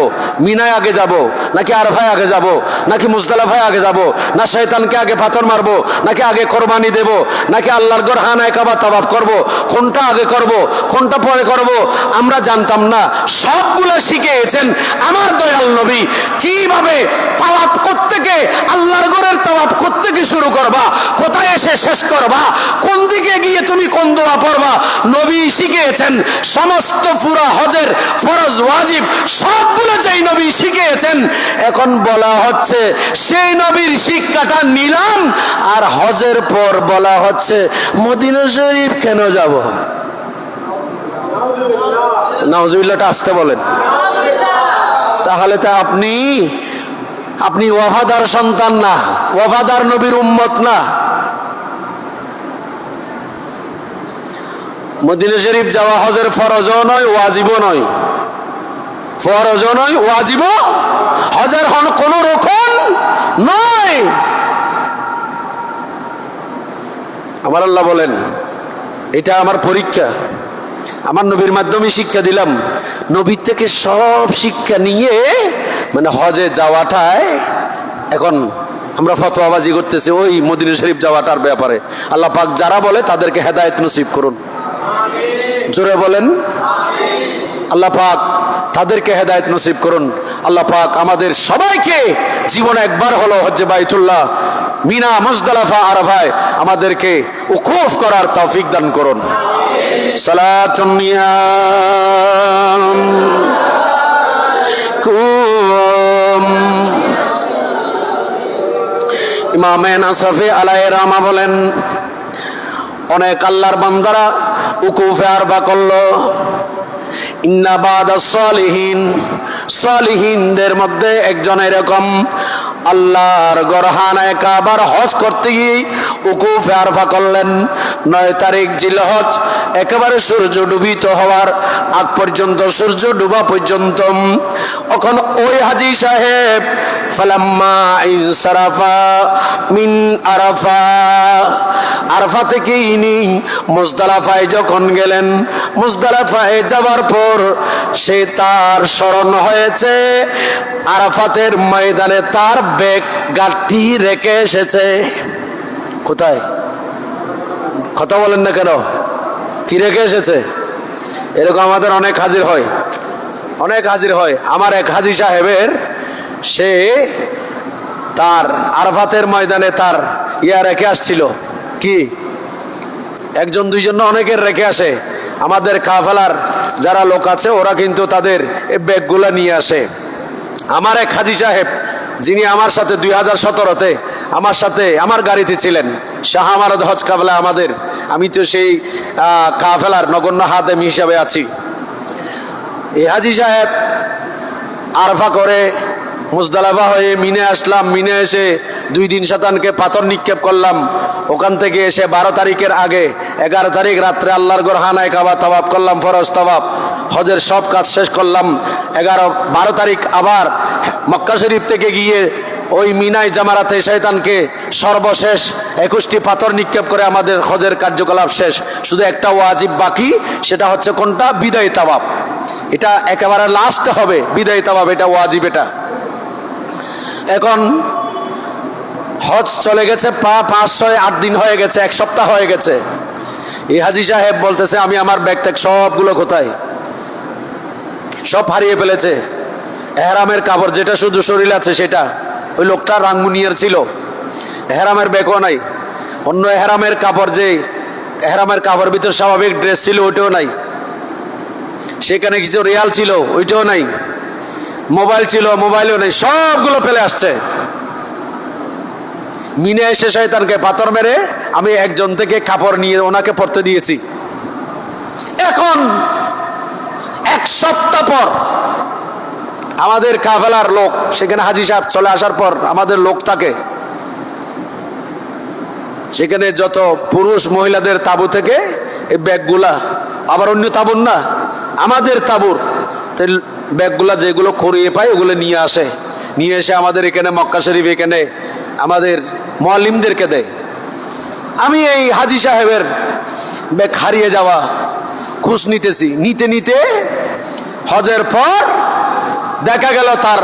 মিনায় আগে যাব নাকি আরাফায় আগে যাব নাকি মুজদালিফায় আগে যাব, না শয়তানকে আগে পাথর মারবো নাকি আগে কোরবানি দেব নাকি আল্লাহর ঘর হানায়ে কাবা তাওয়াফ করব, কোনটা আগে করব কোনটা পরে করব আমরা জানতাম না। সবগুলো শিখিয়েছেন আমার দয়াল নবী। কিভাবে তাওয়াফ করতে গিয়ে আল্লাহর ঘরের তাওয়াফ করতে গিয়ে শুরু করবা, কোথায় এসে শেষ করবা, কোন দিকে গিয়ে তুমি কোন দোয়া পড়বা, নবী শিখিয়েছেন। সমস্ত পুরা হজের ফরজ ওয়াজিব সবগুলো যেই নবী শিখিয়েছেন, এখন বলা হচ্ছে সেই নবীর শিক্ষাটা নিলাম, আর হজের পর বলা হচ্ছে মদিনা শরীফ কেন যাব? নাউজুবিল্লাহটা আসতে বলেন। তাহলে তা আপনি ওয়াফাদার সন্তান না, ওয়াফাদার নবীর উম্মত না। মদিনা শরীফ যাওয়া হজের ফরজও নয়, ওয়াজিবও নয়, ফরজও নয়, ওয়াজিবও, হজের কোন রকম নয়। আমার আল্লাহ বলেন এটা আমার পরীক্ষা, আমার নবীর মাধ্যমে শিক্ষা দিলাম। নবীর থেকে সব শিক্ষা নিয়ে মানে হজে যাওয়াটায় এখন আমরা ফতোয়াবাজি করতেছি ওই মদিনা শরীফ যাওয়াটার ব্যাপারে। আল্লাহ পাক যারা বলে তাদেরকে হেদায়েত নসিব করুন। জোরে বলেন আল্লাহ পাক তাদেরকে হেদায়েত নসিব করুন। আল্লাহ পাক আমাদের সবাইকে জীবনে একবার হলো হজ্জে বাইতুল্লাহ, মিনা, মুজদালিফা, আরাফায় আমাদেরকে উকুফ করার তৌফিক দান করুন। সালাতুন ইমামে নাসফি আলাইহির রাহমা বলেন, অনেক আল্লাহর বান্দারা উকুফে আরবা করলো। ইন্না বাদাস সালিহিন, সালিহিনদের মধ্যে একজন এরকম আল্লাহর গরহানায়ে কাবার হজ করতে গিয়ে উকুফে আরফা করলেন। 9 তারিখ জিলহজ, একেবারে সূর্য ডুবিত হওয়ার আগ পর্যন্ত, সূর্য ডুবা পর্যন্ত। এখন ওই হাজী সাহেব ফালাম্মা ইনসারাফা মিন আরাফা, আরাফা থেকে ইনি মুজদালিফায় যখন গেলেন, মুজদালিফায় যাবার পর সে তার স্মরণ হয়েছে আরাফাতের ময়দানে তার ব্যাগ গাঠি রেখে এসেছে। কোথায়? কথা বলেন না কেন? কি রেখে এসেছে? এরকম আমাদের অনেক হাজির হয়, অনেক হাজির হয়। আমার এক হাজী সাহেবের, সে তার আরাফাতের ময়দানে তার রেখে আসছিল। কি? একজন দুইজন না, অনেকের রেখে আসে। আমাদের কাফেলার যারা লোক আছে ওরা কিন্তু তাদের এই ব্যাগগুলা নিয়ে আসে। আমার এক হাজী সাহেব, যিনি আমার সাথে 2017-তে আমার সাথে আমার গাড়িতে ছিলেন, শাহ আমানত হজ কাফেলা আমাদের, আমি তো সেই কাফেলার নগণ্য হাতেম হিসাবে আছি। এই হাজী সাহেব আরফা করে মুজদালিফা হয়ে মিনে আসলাম। মিনে এসে 2 দিন শতানকে পাথর নিক্ষেপ করলাম। ওখান থেকে এসে 12 তারিখের আগে 11 তারিখ রাত্রে আল্লাহর গরহানায়ে কাবা তাওয়াফ করলাম, ফরজ তাওয়াফ, হজের সব কাজ শেষ করলাম। 12 তারিখ আবার মক্কা শরীফ থেকে গিয়ে ওই মিনায় জামারাতে শয়তানকে সর্বশেষ 21টি পাথর নিক্ষেপ করে আমাদের হজের কার্যকলাপ শেষ। শুধু একটা ওয়াজিব বাকি, সেটা হচ্ছে কোনটা? বিদায় তাওয়াফ। এটা একেবারে লাস্ট হবে বিদায় তাওয়াফ, এটা ওয়াজিব। এটা এখন হজ চলে গেছে 5-6-8 দিন হয়ে গেছে, 1 সপ্তাহ হয়ে গেছে। এই হাজী সাহেব বলতেছে, আমি আমার ব্যাগ ট্যাগ সবগুলো কোথায়? সব হারিয়ে ফেলেছে। এহরামের কাপড় যেটা শুধু শরীর আছে সেটা ওই লোকটা রাঙ্গুনিয়ার ছিল, এহরামের ব্যাগও নাই। অন্য এহরামের কাপড়, যে এহরামের কাপড় ভিতর স্বাভাবিক ড্রেস ছিল, ওইটাও নাই। সেখানে কিছু রিয়াল ছিল, ওইটাও নাই। মোবাইল ছিল, মোবাইলও নেই। সবগুলো ফেলে আসছে। মিনে এসে শয়তানকে পাথর মেরে আমি একজন থেকে কাপড় নিয়ে ওনাকে পরতে দিয়েছি। এখন 1 সপ্তাহ পর আমাদের কাফেলার লোক, সেখানে হাজী সাহেব চলে আসার পর আমাদের লোক থাকে সেখানে, যত পুরুষ মহিলাদের তাবু থেকে এই ব্যাগগুলা, আবার অন্য তাবুর না, আমাদের তাবুর ব্যাগগুলা যেগুলো খড়িয়ে পায় ওগুলো নিয়ে আসে। নিয়ে এসে আমাদের এখানে মক্কা শরীফ, এখানে আমাদের মুআল্লিমদেরকে দেয়। আমি এই হাজী সাহেবের ব্যাগ হারিয়ে যাওয়া খোঁজ নিতেছি। নিতে নিতে হজের পর দেখা গেল তার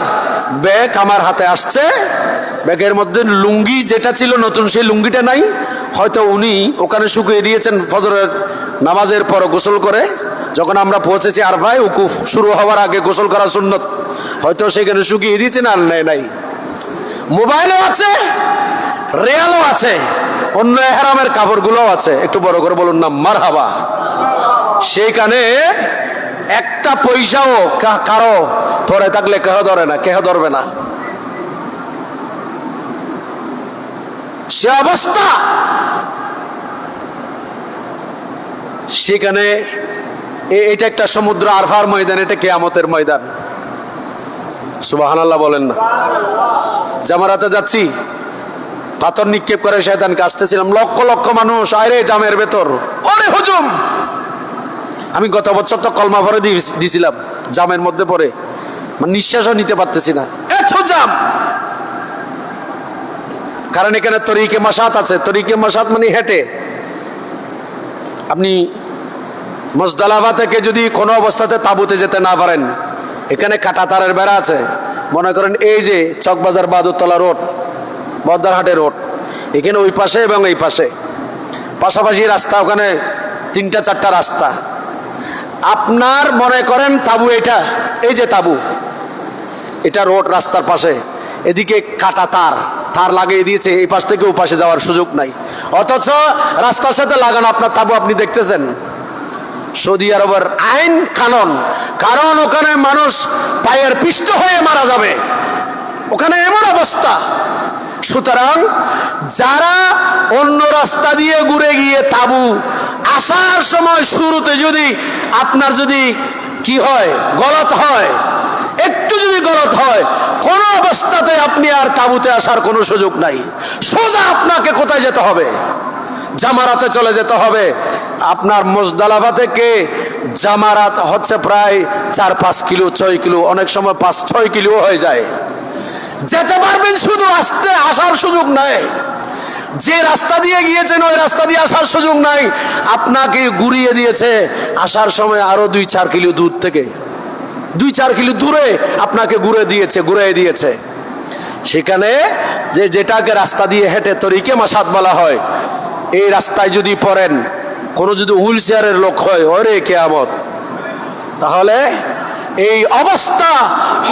ব্যাগ আমার হাতে আসছে। ব্যাগের মধ্যে লুঙ্গি যেটা ছিল নতুন, সেই লুঙ্গিটা নাই। হয়তো উনি ওখানে শুকিয়ে দিয়েছেন ফজরের নামাজের পর গোসল করে। যখন আমরা পৌঁছেছি আরফায়, উকুফ শুরু হওয়ার আগে গোসল করা সুন্নত, হয়তো সেখানে শুকিয়ে দিয়েছেন, আর নাই। মোবাইলও আছে, রিয়ালও আছে, অন্য এহরামের কাপড়গুলোও আছে। একটু বড় করে বলুন না মারহাবা। সেখানে একটা পয়সাও কারো ধরে থাকলে কেহ ধরে না, কেহ ধরবে না। সে অবস্থা। সেখানে এটা একটা সমুদ্র, আরফার ময়দান, এটা কিয়ামতের ময়দান। সুবহানাল্লাহ বলেন না। জামারাতে যাচ্ছি, পাথর নিক্ষেপ করে শয়তানকে আসতেছিলাম, লক্ষ লক্ষ মানুষ আরে জামের ভেতর, ওরে হুজুম। আমি গত বছর তো কলমা ভরে দিয়েছিলাম জামের মধ্যে পড়ে, মানে নিঃশ্বাসও নিতে পারতেছি না, এত জাম। কারণ এখানে তরিকে মাসাত আছে। তরিকে মাসাত মানে হেঁটে। আপনি মুজদালিফা থেকে যদি কোনো অবস্থাতে তাঁবুতে যেতে না পারেন, এখানে কাঁটাতারের বেড়া আছে। মনে করেন এই যে চকবাজার বাদুরতলা রোড, বদ্দারহাটে রোড, এখানে ওই পাশে এবং এই পাশে পাশাপাশি রাস্তা, ওখানে 3-4টা রাস্তা। আপনার মনে করেন তাঁবু এটা, এই যে তাঁবু, এটা রোড রাস্তার পাশে, এদিকে কাটা তার লাগিয়ে দিয়েছে, এই পাশ থেকে ও পাশে যাওয়ার সুযোগ নাই। অথচ রাস্তার সাথে লাগানো আপনার তাঁবু, আপনি দেখতেছেন। সৌদি আরবের আইন কানুন, কারণ ওখানে মানুষ পায়ের পিষ্ট হয়ে মারা যাবে। ওখানে এমন অবস্থা, সুতরাং যারা অন্য রাস্তা দিয়ে ঘুরে গিয়ে তাবু আসার সময় শুরুতে যদি আপনার যদি কি হয়, গলত হয়, একটু যদি গলত হয়, কোন অবস্থাতে আপনি আর তাবুতে আসার কোনো সুযোগ নাই। সোজা আপনাকে কোথায় যেতে হবে? জামারাতে চলে যেতে হবে। আপনার মুজদালিফা থেকে জামারাত হচ্ছে প্রায় 4-5 কিলো, 6 কিলো, অনেক সময় 5-6 কিলো হয়ে যায়। যেতে পারবেন, শুধু আসার সুযোগ নাই। যে রাস্তা দিয়ে গিয়েছেন ওই রাস্তা দিয়ে আসার সুযোগ নাই। আপনাকে ঘুরিয়ে দিয়েছে আসার সময় আরো 2-4 কিলো দূর থেকে, 2-4 কিলো দূরে আপনাকে ঘুরিয়ে দিয়েছে। সেখানে যেটাকে রাস্তা দিয়ে হেঁটে তরিকে মাসাদ বলা হয়, এই রাস্তায় যদি পড়েন, কোনো যদি হুইল চেয়ারের লোক হয়, ওরে কিয়ামত। তাহলে এই অবস্থা,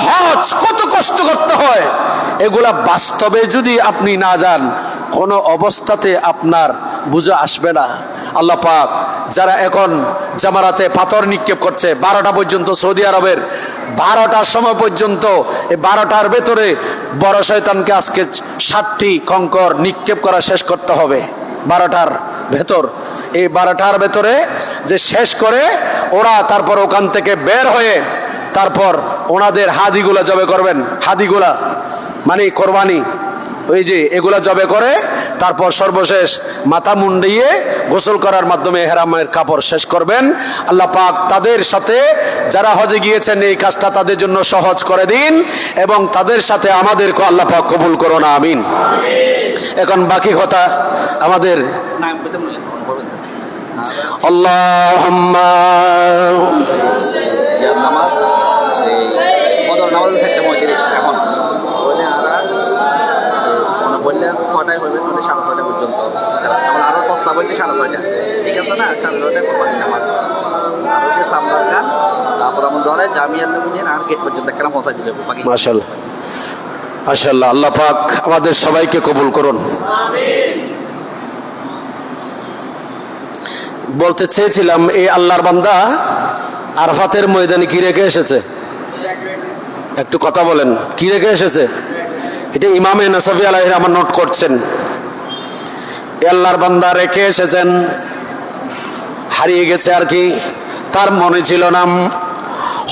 হজ কত কষ্ট করতে হয়, এগুলা বাস্তবে যদি আপনি না যান, কোনো অবস্থাতে আপনার বুঝে আসবে না। আল্লাহ পাক যারা এখন জামারাতে পাথর নিক্ষেপ করছে 12টা পর্যন্ত, সৌদি আরবের 12টার সময় পর্যন্ত, এই 12টার ভেতরে বড় শয়তানকে আজকে 7টি কঙ্কর নিক্ষেপ করা শেষ করতে হবে। 12টার ভেতর, এই 12টার ভেতরে যে শেষ করে ওরা তারপর ওখান থেকে বের হয়ে তারপর ওনাদের হাদিগুলা জবে করবেন। হাদিগুলা মানে কোরবানি, ওই যে এগুলা জবে করে তারপর সর্বশেষ মাথা মুন্ডিয়ে গোসল করার মাধ্যমে ইহরামের কাপড় শেষ করবেন। আল্লাহ পাক তাদের সাথে যারা হজে গিয়েছেন এই কাজটা তাদের জন্য সহজ করে দিন, এবং তাদের সাথে আমাদেরকে আল্লাহ পাক কবুল করুন, আমিন। এখন বাকি কথা আমাদের আল্লাহুম্মা নামাজ, এই ফজর নামাজ 4:35 এখন বললে 6টায় হবে, মানে 6:30 পর্যন্ত। আরো প্রস্তাব বলতে 6:30, ঠিক আছে না? 6:30 কোরবানি নামাজ, আর হচ্ছে সামদার গান, তারপর আমার ধরে জামিয়া নবীন আর গেট পর্যন্ত কেন পৌঁছাই দিলে বাকি। মাশাআল্লাহ, মাশাআল্লাহ। আল্লাহ পাক আমাদের সবাইকে কবুল করুন, আমিন। বলতে চেয়েছিলাম, এই আল্লাহর বান্দা আরাফাতের ময়দানে কি রেখে এসেছে? একটু কথা বলেন, কি রেখে এসেছে? এটা ইমামে নাসাফি আলাইহির রহমান নোট করছেন। আল্লাহর বান্দা রেখে এসেছেন, হারিয়ে গেছে আর কি, তার মনে ছিল না।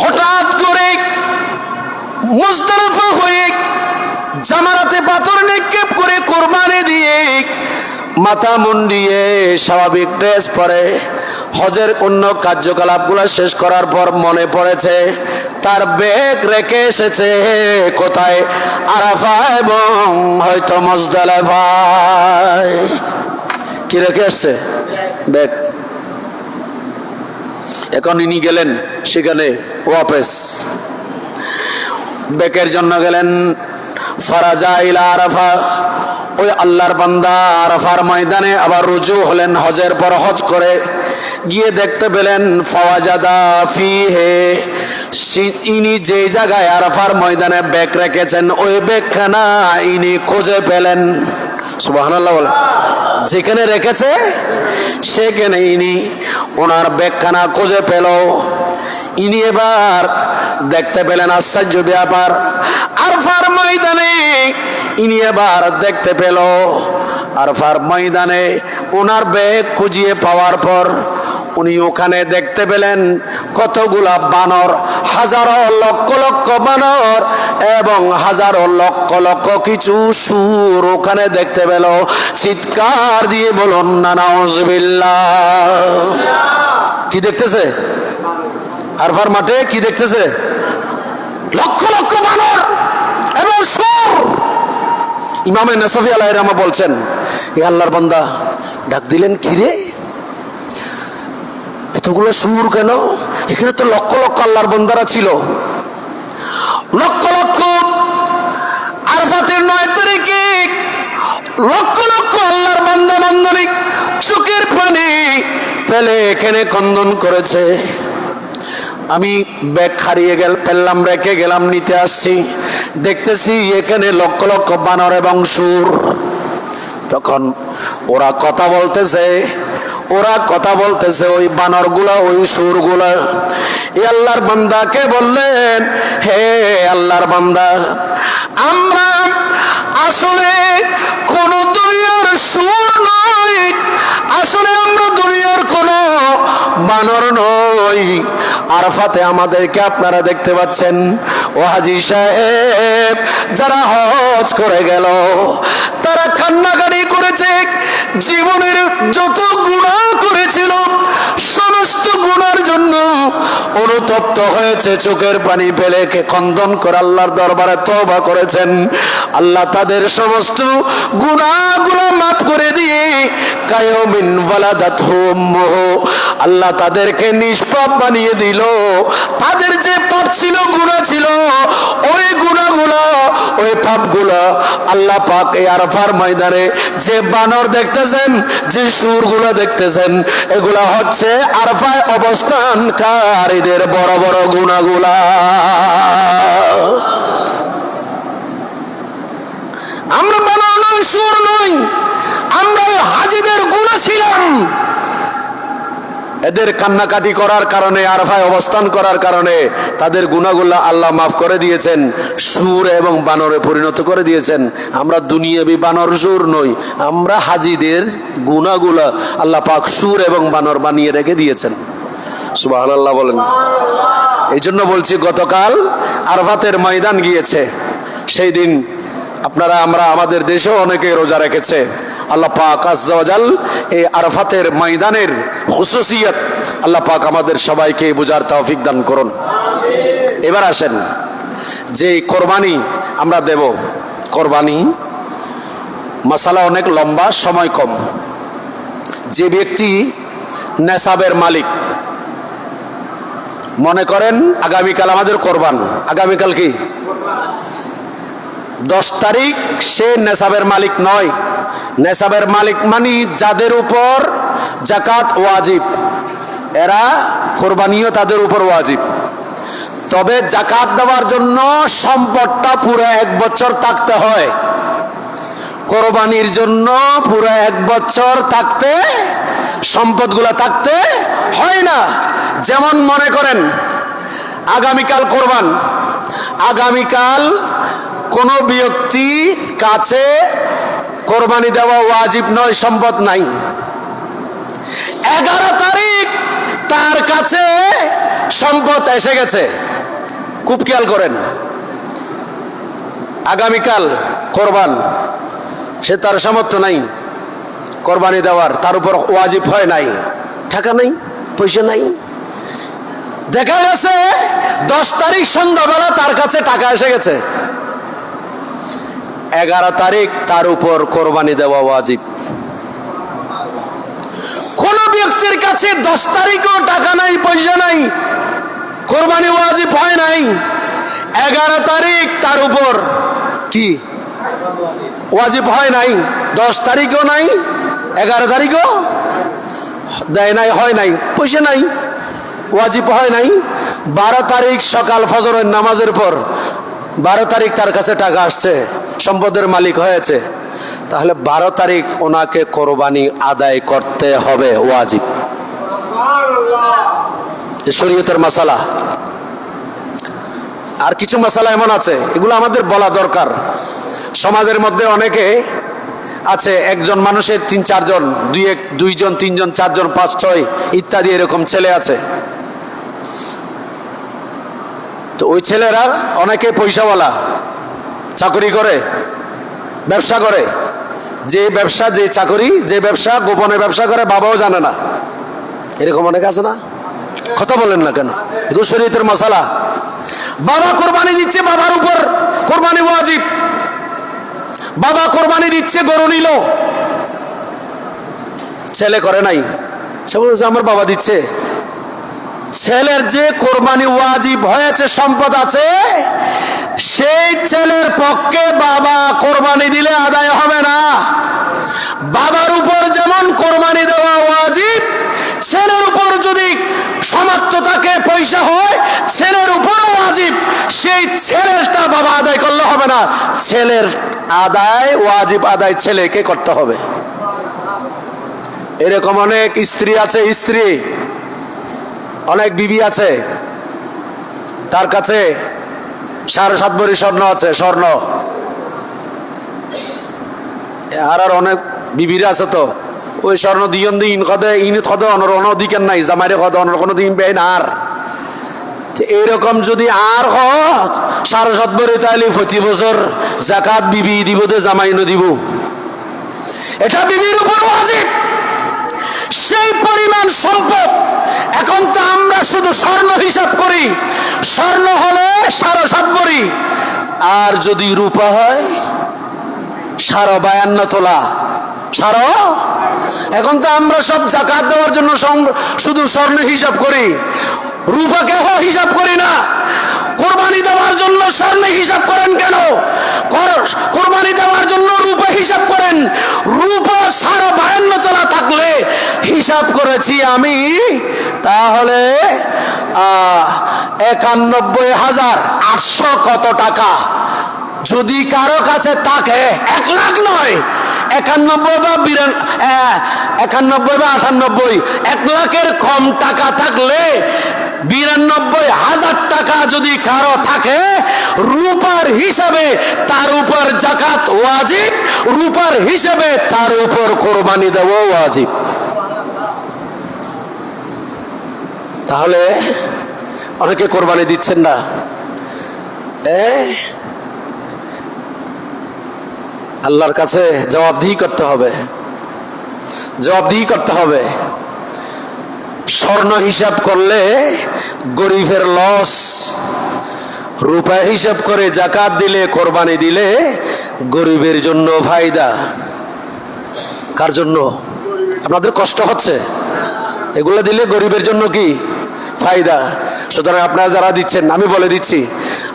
হঠাৎ করে মুজদালিফা হয়ে জামারাতে পাথর নিক্ষেপ করে কোরবানি দিয়ে মাথা মুন্ডিয়ে স্বাভাবিক ড্রেস পরে হজের অন্য কার্যকলাপগুলো শেষ করার পর মনে পড়েছে তার ব্যাগ রেখে এসেছে কোথায়? আরাফা এবং হয়তো মুজদালিফায়। কি রেখে এসছে? ব্যাগ। এখন ইনি গেলেন সেখানে ওয়াপেস, ব্যাগের জন্য গেলেন। ফারাজা ইলা আরাফা, ওই আল্লাহর বান্দা আরাফার ময়দানে আবার রুজু হলেন, হজের পর হজ করে গিয়ে দেখতে পেলেন ফাওয়াজাদা ফিহে, ইনি যে জায়গায় আরাফার ময়দানে ব্যাগ রেখেছেন ওই ব্যাগখানা ইনি খুঁজে পেলেন। সুবহানাল্লাহ বলে, যেখানে রেখেছে সেখানে ইনি ওনার ব্যাগখানা খুঁজে পেল। ইনি এবার দেখতে পেলেন আশ্চর্য ব্যাপার, আরাফার ময়দানে ইনি এবার দেখতে পেল, আরাফার ময়দানে ওনার ব্যাগ খুঁজিয়ে পাওয়ার পর উনি ওখানে দেখতে পেলেন কতগুলা বানর, হাজারো লক্ষ লক্ষ বানর এবং হাজারো লক্ষ লক্ষ কিছু সুর ওখানে দেখতে পেল। চিৎকার দিয়ে বলুন না নাউজুবিল্লাহ। কি দেখতেছে? আরাফার মাঠে কি দেখতেছে? লক্ষ লক্ষ বানর এবং সুর। ইমামে নাসাফি আলাইহির রহমান বলছেন, এ আল্লাহর বান্দা ডাক দিলেন, কি রে এতগুলো সুর কেন? এখানে তো লক্ষ লক্ষ আল্লাহর বান্দারা ছিল, লক্ষ লক্ষ। আরাফাতের 9 তারিখে লক্ষ লক্ষ আল্লাহর বান্দা বান্দনী চোখের পানি পেলে এখানে ক্রন্দন করেছে। আমি ব্যাগ হারিয়ে পেলাম, রেখে গেলাম, নিতে আসছি, দেখতেছি এখানে লক্ষ লক্ষ বানর এবং সুর। তখন ওরা কথা বলতেছে ওই বানরগুলা, ওই সুরগুলা। এই আল্লাহর বান্দাকে বললেন, হে আল্লাহর বান্দা, আমরা আসলে আরাফাতে আমাদেরকে আপনারা দেখতে পাচ্ছেন। ও হাজী সাহেব, যারা হজ করে গেল তারা কান্নাকাটি করেছে, জীবনের যত গুনাহ করেছিল সমস্ত গুনার জন্য অনুতপ্ত হয়েছে, চোখের পানি ফেলে খন্দন করে আল্লাহর দরবারে তওবা করেছেন। আল্লাহ তাদের সমস্ত গুনাহগুলো মাফ করে দিয়ে কায়মিন ওয়ালাদাতহু উম্মুহু, আল্লাহ তাদেরকে নিষ্পাপ বানিয়ে দিল। তাদের যে পাপ ছিল, গুনাহ ছিল, ওই গুনাহগুলো, ওই পাপগুলো আল্লাহ পাক এই আরাফার ময়দানে যে বানর দেখতেছেন, যে সুরগুলো দেখতেছেন, এগুলা হচ্ছে আরাফায় অবস্থানকারীদের বড় বড় গুনাহগুলা। আমরা বানর নই, সুর নই, আমরা হাজীদের গুনাহ ছিলাম। এদের কান্নাকাটি করার কারণে, আরাফায় অবস্থান করার কারণে তাদের গুনাহগুলো আল্লাহ মাফ করে দিয়েছেন, সুর এবং বানরে পরিণত করে দিয়েছেন। আমরা দুনিয়াবি বানর সুর নই, আমরা হাজীদের গুনাহগুলো আল্লাহ পাক সুর এবং বানর বানিয়ে রেখে দিয়েছেন। সুবহানাল্লাহ বলেন। এই জন্য বলছি, গতকাল আরাফাতের ময়দান গিয়েছে, সেই দিন আপনারা, আমরা, আমাদের দেশেও অনেকে রোজা রেখেছে। আল্লাহ পাক আজ্জা ওয়া জাল এই আরাফাতের ময়দানের খুসুসিয়ত আল্লাহ পাক আমাদের সবাইকে বোঝার তৌফিক দান করুন। এবার আসেন, যে কোরবানি আমরা দেব, কোরবানি মাসালা অনেক লম্বা, সময় কম। যে ব্যক্তি নেসাবের মালিক, মনে করেন আগামীকাল আমাদের কোরবান, আগামীকাল কি 10 তারিখ, সে নেসাবের মালিক নয়। নেসাবের মালিক মানে যাদের উপর যাকাত ওয়াজিব, এরা কোরবানিও তাদের উপর ওয়াজিব। তবে যাকাত দেওয়ার জন্য সম্পদটা পুরো 1 বছর থাকতে হয়। কোরবানির জন্য পুরো 1 বছর থাকতে, সম্পদগুলা থাকতে হয় না। যেমন মনে করেন আগামীকাল কোরবান, আগামীকাল কোন ব্যক্তির কাছে কোরবানি দেওয়া ওয়াজিব নয়, সম্পদ নাই। 11 তারিখ তার কাছে সম্পদ এসে গেছে। খুব খেয়াল করেন, আগামীকাল কোরবান, সে তার সামর্থ্য নাই কোরবানি দেওয়ার, তার উপর ওয়াজিব হয় নাই, টাকা নাই, পয়সা নাই। দেখা গেছে 10 তারিখ সন্ধ্যাবেলা তার কাছে টাকা এসে গেছে, 11 তারিখ তার উপর কোরবানি দেওয়া ওয়াজিব। কোন ব্যক্তির কাছে 10 তারিখও টাকা নাই, পয়সা নাই, কোরবানি ওয়াজিব হয় নাই, 11 তারিখ তার উপর কি ওয়াজিব হয় নাই, 10 তারিখও নাই, 11 তারিখও দেয় নাই, হয় নাই, পয়সা নাই, ওয়াজিব হয় নাই। 12 তারিখ সকাল ফজরের নামাজের পর 12 তারিখ তার কাছে টাকা আসছে, সম্পদের মালিক হয়েছে, তাহলে 12 তারিখ ওনাকে কোরবানি আদায় করতে হবে, ওয়াজিব। শরীয়তের মাসালা। আর কিছু মাসালা এমন আছে, এগুলো আমাদের বলা দরকার। সমাজের মধ্যে অনেকে আছে, একজন মানুষের 3-4 জন, 2 জন, 3 জন, 4 জন, 5, 6 ইত্যাদি এরকম ছেলে আছে। তো ওই ছেলেরা অনেকে পয়সাওয়ালা, চাকরি করে, ব্যবসা করে। যে ব্যবসা, যে চাকরি, যে ব্যবসা, গোপনে ব্যবসা করে, বাবাও জানে না। এরকম অনেক আছে না? কথা বলেন না কেন? এগুলো শরীয়তের মাসালা। বাবা কোরবানি দিচ্ছে, বাবার উপর কোরবানি ওয়াজিব। বাবা কোরবানি দিচ্ছে, গরু নিল, ছেলে করে নাই, সে বলছে আমার বাবা দিচ্ছে। ছেলের যে কোরবানি ওয়াজিব হয়েছে, সম্পদ আছে, সেই ছেলের পক্ষে বাবা কোরবানি দিলে আদায় হবে না। বাবার উপর যেমন কোরবানি দেওয়া ওয়াজিব, ছেলের উপর যদি সামর্থ্য থাকে, পয়সা হয়, ছেলের উপরও ওয়াজিব। সেই ছেলেরটা বাবা আদায় করলে হবে না, ছেলের আদায়, ওয়াজিব আদায় ছেলেকে করতে হবে। এরকম অনেক স্ত্রী আছে, স্ত্রী, অনেক বিবি আছে, তার কাছে 7.5 ভরি স্বর্ণ আছে, স্বর্ণ। আর অনেক বিবিরা আছে, তো ওই স্বর্ণ দিন দিন কদে ইন কদে অনর অনধিকার নাই, জামাইরে কদে অনর কোনো দিন বেয় না। আর এরকম যদি আর হয় 7.5 ভরি, তাহলে প্রতি বছর জাকাত বিবি দিব, দে জামাই ন দিব, এটা বিবির উপর ওয়াজিব। সেই পরিমাণ সম্পদ। এখন তো আমরা শুধু স্বর্ণ হিসাব করি, স্বর্ণ হলে 7.5 ভরি, আর যদি রূপা হয় 52 তোলা। এখন তো আমরা সব জাকাত দেওয়ার জন্য শুধু স্বর্ণ হিসাব করি, রূপা কেহ হিসাব করি না। কোরবানি দেওয়ার জন্য স্বর্ণ হিসাব করেন কেন? কোরবানি দেওয়ার জন্য রূপা হিসাব করেন। রূপা 52 তোলা থাকলে হিসাব করেছি আমি, তাহলে 91,800 কত টাকা। যদি কারো কাছে থাকে 1 লাখ নয়, 91 বা 98, 1 লাখের কম টাকা থাকলে 92,000 টাকা যদি কারো থাকে, রূপার হিসাবে তার উপর জাকাত ওয়াজিব, রূপার হিসাবে তার উপর কোরবানি দেওয়া ওয়াজিব। তাহলে অনেকে কোরবানি দিচ্ছেন না। আল্লাহর কাছে জবাবদিহি করতে হবে, জবাবদিহি করতে হবে। স্বর্ণ হিসাব করলে গরিবের লস, রূপা হিসাব করে জাকাত দিলে, কোরবানি দিলে গরিবের জন্য ফায়দা। কার জন্য? আপনাদের কষ্ট হচ্ছে, এগুলো দিলে গরিবের জন্য কি ফায়দা। সুতরাং আপনারা যারা দিচ্ছেন, আমি বলে দিচ্ছি,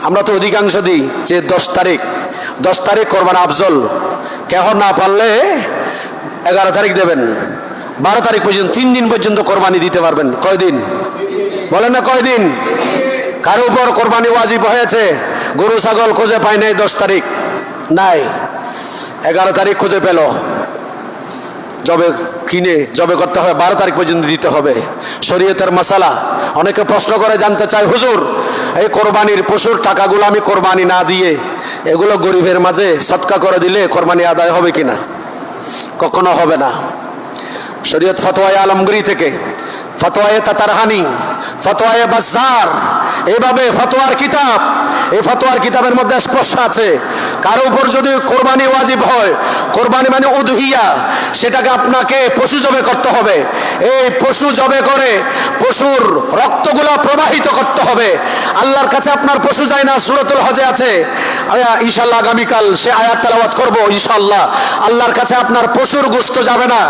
আমরা তো অধিকাংশ দিই যে 10 তারিখ কোরবানি আফজল। কেহ না পারলে 11 তারিখ দেবেন, 12 তারিখ পর্যন্ত, 3 দিন পর্যন্ত কোরবানি দিতে পারবেন। কয়দিন বলেন না? কয়দিন? কারো উপর কোরবানি ওয়াজিব হয়েছে, গরু ছাগল খুঁজে পায় নাই, 10 তারিখ নাই, 11 তারিখ খুঁজে পেল, জবে করতে হবে, 12 তারিখ পর্যন্ত দিতে হবে। শরীয়তের মাসালা। অনেকে প্রশ্ন করে জানতে চায়, হুজুর এই কোরবানির পশুর টাকাগুলো আমি কোরবানি না দিয়ে এগুলো গরিবের মাঝে সদকা করে দিলে কোরবানি আদায় হবে কিনা? কখনো হবে না। শরীয়ত ফতোয়ায়ে আলমগীরি থেকে, ফতোয়ায়ে তাতারহানি, ফতোয়ায়ে বাজ্জার, এইভাবে ফতোয়ার কিতাব, এই ফতোয়ার কিতাবের মধ্যে স্পষ্ট আছে, কারো উপর যদি কোরবানি ওয়াজিব হয়, কোরবানি মানে উদহিয়া, সেটাকে আপনাকে পশু জবে করতে হবে। এই পশু জবে করে পশুর রক্তগুলো প্রবাহিত করতে হবে। আল্লাহর কাছে আপনার পশু যায় না, সূরাতুল হজে আছে, ইনশাআল্লাহ আগামীকাল সে আয়াত তেলাওয়াত করব ইনশাআল্লাহ। আল্লাহর কাছে আপনার পশুর গোশত যাবে না,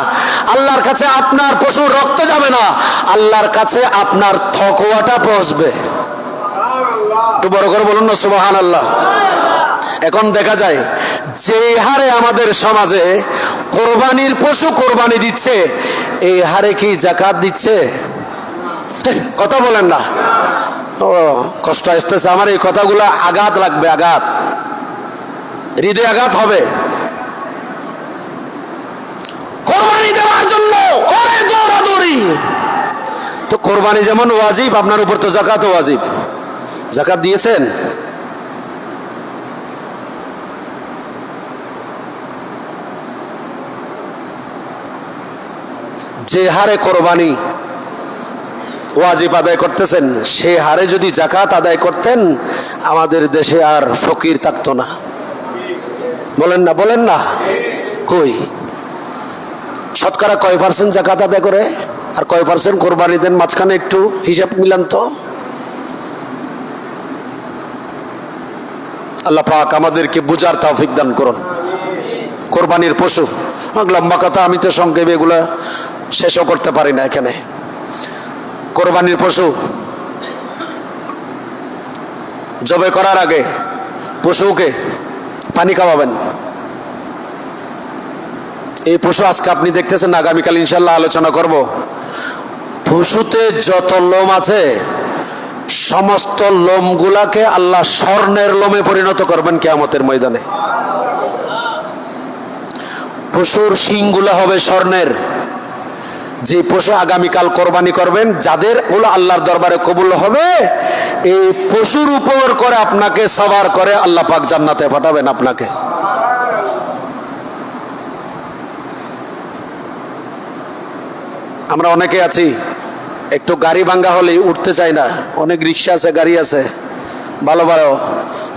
আল্লাহর কাছে আপনার পশুর রক্ত যাবে না, আল্লাহর কাছে আপনার তকওয়াটা পৌঁছবে। একটু বড় করে বলুন না সুবহানাল্লাহ। এখন দেখা যায় যে হারে আমাদের সমাজে কোরবানির পশু কোরবানি দিচ্ছে, এই হারে কি জাকাত দিচ্ছে? কথা বলেন না। ও কষ্ট আসতেছে আমার, এই কথাগুলো আঘাত লাগবে, আঘাত, হৃদয় আঘাত হবে। কোরবানি দেওয়ার জন্য ওরে দৌড়াদৌড়ি। তো কোরবানি যেমন ওয়াজিব, আপনার উপর তো জাকাতও ওয়াজিব। জাকাত দিয়েছেন? যে হারে কোরবানি ওয়াজিব আদায় করতেছেন, সে হারে যদি জাকাত আদায় করতেন, আমাদের দেশে আর ফকির থাকতো না। বলেন না? বলেন না? কই শতকরা কয় % জাকাত আদায় করে আর কয় % কোরবানি দেন? মাঝখানে একটু হিসাব মিলান তো। আল্লাহ পাক আমাদেরকে বুঝার তৌফিক দান করুন। কোরবানির পশু, লম্বা কথা, আমি তো সংক্ষেপে এগুলা শেষও করতে পারি না এখানে। কোরবানির পশু জবে করার আগে পশুকে পানি খাওয়াবেন। এই পশু আজকে আপনি দেখতেছেন, আগামীকাল ইনশাল্লাহ আলোচনা করব। পশুতে যত লোম আছে, সমস্ত লোমগুলাকে আল্লাহ স্বর্ণের লোমে পরিণত করবেন কিয়ামতের ময়দানে। পশুর শিংগুলা হবে স্বর্ণের। যে পশু আগামীকাল কোরবানি করবেন, যাদের ওগুলো আল্লাহর দরবারে কবুল হবে, এই পশুর উপর করে আপনাকে সওয়ার করে আল্লাহ পাক জান্নাতে পাঠাবেন আপনাকে। আমরা অনেকে আছি একটু গাড়ি ভাঙ্গা হলে উঠতে চায় না, অনেক রিক্সা আছে, গাড়ি আছে, ভালো ভালো,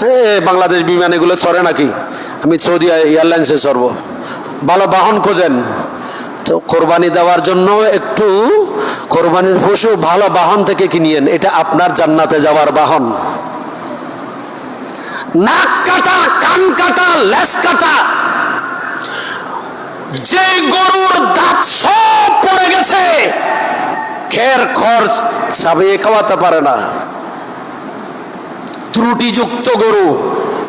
হ্যাঁ বাংলাদেশ বিমান এগুলো চড়ে নাকি, আমি সৌদি এয়ারলাইন্সে চড়বো, ভালো বাহন খোঁজেন। তো কোরবানি দেওয়ার জন্য একটু কোরবানির পশু ভালো বাহন থেকে কিনিয়েন, এটা আপনার জান্নাতে যাওয়ার বাহন। নাক কাটা, কান কাটা, লেজ কাটা, যে গরুর দাঁত সব পড়ে গেছে, খের খড় চাবিয়ে খাওয়াতে পারে না, ত্রুটিযুক্ত গরু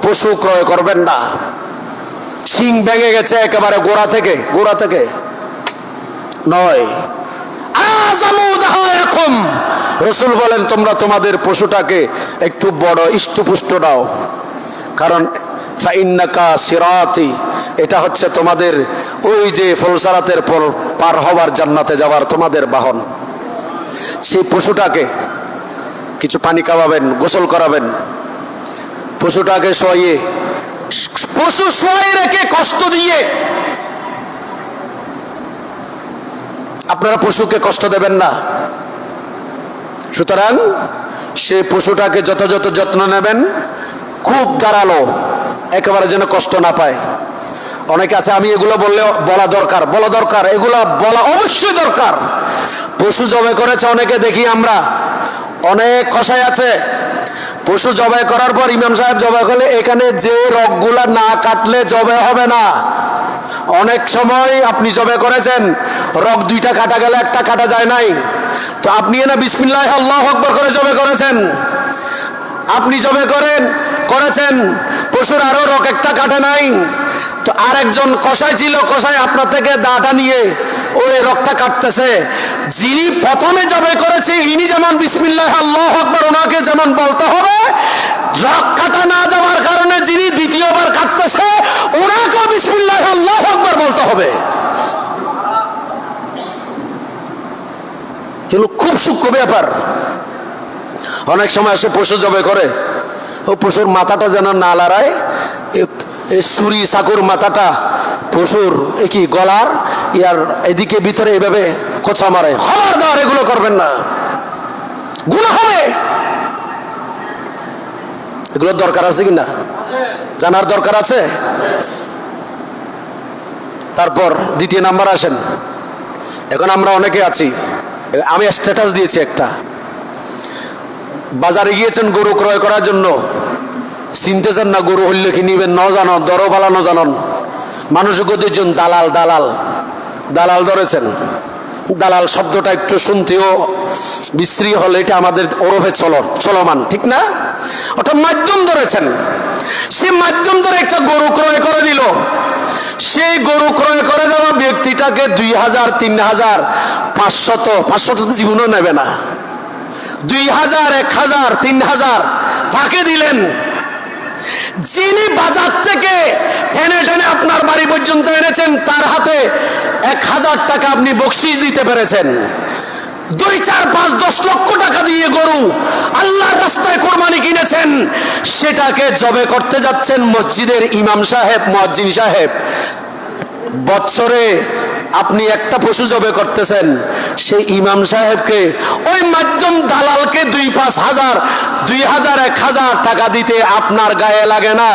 পশু ক্রয় করবেন না। শিং ভেঙে গেছে একেবারে গোড়া থেকে নয়। আযামুদাহুম, রাসূল বলেন তোমরা তোমাদের পশুটাকে একটু বড় ইষ্টপুষ্ট দাও, কারণ ফাইন্নাকা সিরাতি, এটা হচ্ছে তোমাদের ওই যে ফুলসারাতের পর পার হওয়ার জান্নাতে যাওয়ার তোমাদের বাহন। সেই পশুটাকে কিছু পানি খাওয়াবেন, গোসল করাবেন, পশুটাকে শোয়াইয়ে, পশু শোয়াই রেখে কষ্ট দিয়ে আপনারা পশুকে কষ্ট দেবেন না। সুতরাং সে পশুটাকে যথাযথ যত্ন নেবেন, খুব ধারালো, একেবারে যেন কষ্ট না পায়। অনেকে আছে আমি এগুলো বলা দরকার, এগুলো বলা অবশ্যই দরকার। পশু জবাই করেছে অনেকে দেখি আমরা, অনেক কসাই আছে পশু জবাই করার পর ইমাম সাহেব জবাই করলে এখানে যে রগগুলা না কাটলে জবাই হবে না। অনেক সময় আপনি জবাই করেছেন, রগ দুইটা কাটা গেলে একটা কাটা যায় নাই, তো আপনি না বিসমিল্লাহ আল্লাহু আকবার করে জবাই করেছেন, আপনি জবাই করেছেন পশুর আরো রগ একটা কাটে নাই, তো আর একজন কসাই ছিল, কসাই আপনার থেকে দাটা নিয়ে ওই রগটা কাটতেছে। যিনি প্রথমে জবাই করেছে ইনি যেমন বিসমিল্লাহ আল্লাহু আকবার ওনাকে যেমন বলতে হবে, রগ কাটা না যাওয়ার কারণে যিনি দ্বিতীয়বার কাটতেছে ওনাকেও বিসমিল্লাহ আল্লাহু আকবার বলতে হবে। এগুলো খুব সূক্ষ্ম ব্যাপার। অনেক সময় এসে পশু জবাই করে, ও পশুর মাথাটা যেন না লড়ায়, এই ছুরি চাকুর মাথাটা পশুর একই গলার ইয়ার এদিকে ভিতরে এইভাবে কোচা মারে। খবরদার এগুলো করবেন না, গুনাহ হবে। এগুলোর দরকার আছে কিনা জানার দরকার আছে। তারপর দ্বিতীয় নাম্বার আসেন, এখন আমরা অনেকে আছি, আমি স্ট্যাটাস দিয়েছি একটা, বাজারে গিয়েছেন গরু ক্রয় করার জন্য, চিনতেছেন না গরু হইলে কি নিবেন ন জানন, দরও পালানো জানন, মানুষ দুজন দালাল ধরেছেন। দালাল শব্দটা একটু শুনতেও বিশ্রী হলে এটা আমাদের ওরফে চলমান, ঠিক না? ওটা মাধ্যম ধরেছেন, সে মাধ্যম ধরে একটা গরু ক্রয় করে দিল। সেই গরু ক্রয় করে দেওয়া ব্যক্তিটাকে 2000, 3000, 500 তো জীবনও নেবে না, 2000, 1000, 3000 তাকে দিলেন। যিনি বাজার থেকে টেনে আপনার বাড়ি পর্যন্ত এনেছেন তার হাতে 1000 টাকা আপনি বকশিশ দিতে পেরেছেন। 2, 4, 5, 10 লক্ষ টাকা দিয়ে গরু আল্লাহর রাস্তায় কোরবানি কিনেছেন, সেটাকে জবে করতে যাচ্ছেন মসজিদের ইমাম সাহেব, মুয়াজ্জিন সাহেব। বছরে আপনি একটা পশু জবে করতেছেন, সেই ইমাম সাহেবকে ওই মাধ্যম দালালকে 2-5 হাজার, 2000, 1000 টাকা দিতে আপনার গায়ে লাগে না।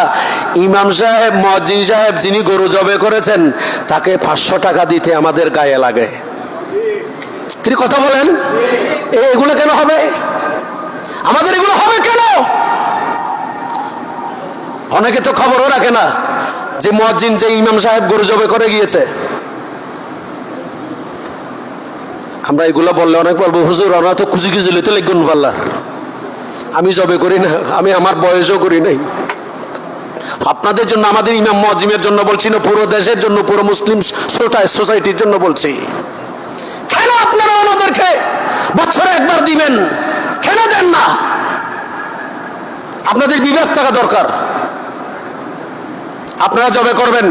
ইমাম সাহেব, মুয়াজ্জিন সাহেব যিনি গরু জবে করেছেন তাকে 500 টাকা দিতে আমাদের গায়ে লাগে। কি কথা বলেন? এগুলো কেন হবে? আমাদের এগুলো হবে কেন? অনেকে তো খবরও রাখে না যে মুয়াজ্জিন, যে ইমাম সাহেব গরু জবে করে গিয়েছে। আমরা এগুলো বললে অনেক বলবো, হুজুর আমরা তো খুঁজি লইতে লিখুন পাল্লার, আমি জবে করি না, আমি আমার বয়সও করি নাই। আপনাদের জন্য, আমাদের ইমাম মুয়াজ্জিনের জন্য বলছি না, পুরো দেশের জন্য, পুরো মুসলিম সোসাইটির জন্য বলছি। কেন আপনারা ওনাদেরকে বছরে একবার দিবেন, কেন দেন না? আপনাদের বিবেক থাকা দরকার। আপনারা জবে করবেন,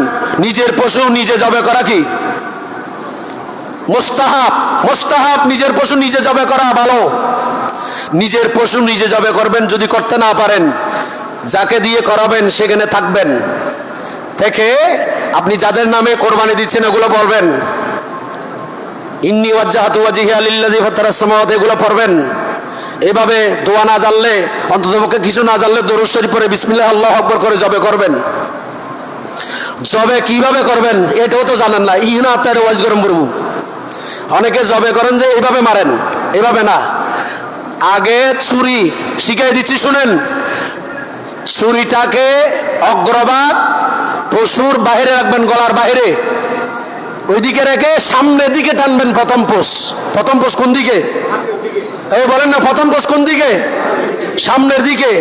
নিজের পশু নিজে জবে করা কি মুস্তাহাব। নিজের পশু নিজে জবে করা ভালো। নিজের পশু নিজে জবে করবেন। যদি করতে না পারেন, যাকে দিয়ে করাবেন সেখানে থাকবেন, থেকে আপনি যাদের নামে কোরবানি দিচ্ছেন এগুলো বলবেন, ইন্নী ওয়াজ্জাহাতু ওয়াজহিয়া লিল্লাযী ফাতারাস সামাওয়াতি, এগুলো পড়বেন। এভাবে দোয়া না জানলে, অন্ততপক্ষে কিছু না জানলে দরুদ শরীফ পড়ে বিসমিল্লাহ আল্লাহু আকবার করে জবে করবেন। জবে কিভাবে করবেন এটাও তো জানেন না, ইহনা আপনার ওয়াজ গরম করবো। অনেকে জবে করেন যে এইভাবে মারেন, এভাবে না। আগে ছুরি শিখাই দিচ্ছি, শুনেন। ছুরিটাকে অগ্রভাগ পশুর বাইরে রাখবেন, গলার বাইরে, ওইদিকে রেখে সামনের দিকে টানবেন। প্রথম পোষ কোন দিকে? এই বলেন না, প্রথম পোষ কোন দিকে? সামনের দিকে।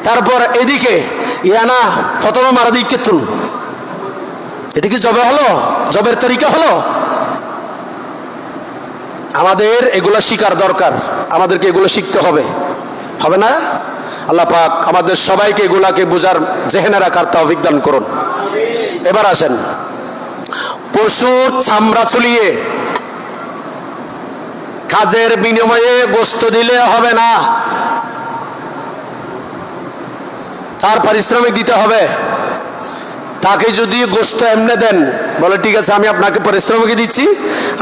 তারপর এদিকে ইয়ানা প্রথমে মারা দিকে তুল। এটা কি জবে হলো? জবের তরিকা হলো? আমাদের এগুলো শিখার দরকার, আমাদেরকে এগুলো শিখতে হবে, হবে না? আল্লাহ পাক আমাদের সবাইকে এগুলাকে বোঝার জেহেনে রাখার তৌফিক দান করুন। এবার আসেন, পশুর চামড়া চুলিয়ে কাজের বিনিময়ে গোশত দিলে হবে না, তার পারিশ্রমিক দিতে হবে। তাকে যদি গোশত এমনি দেন, বলে ঠিক আছে আমি আপনাকে পারিশ্রমিক দিচ্ছি,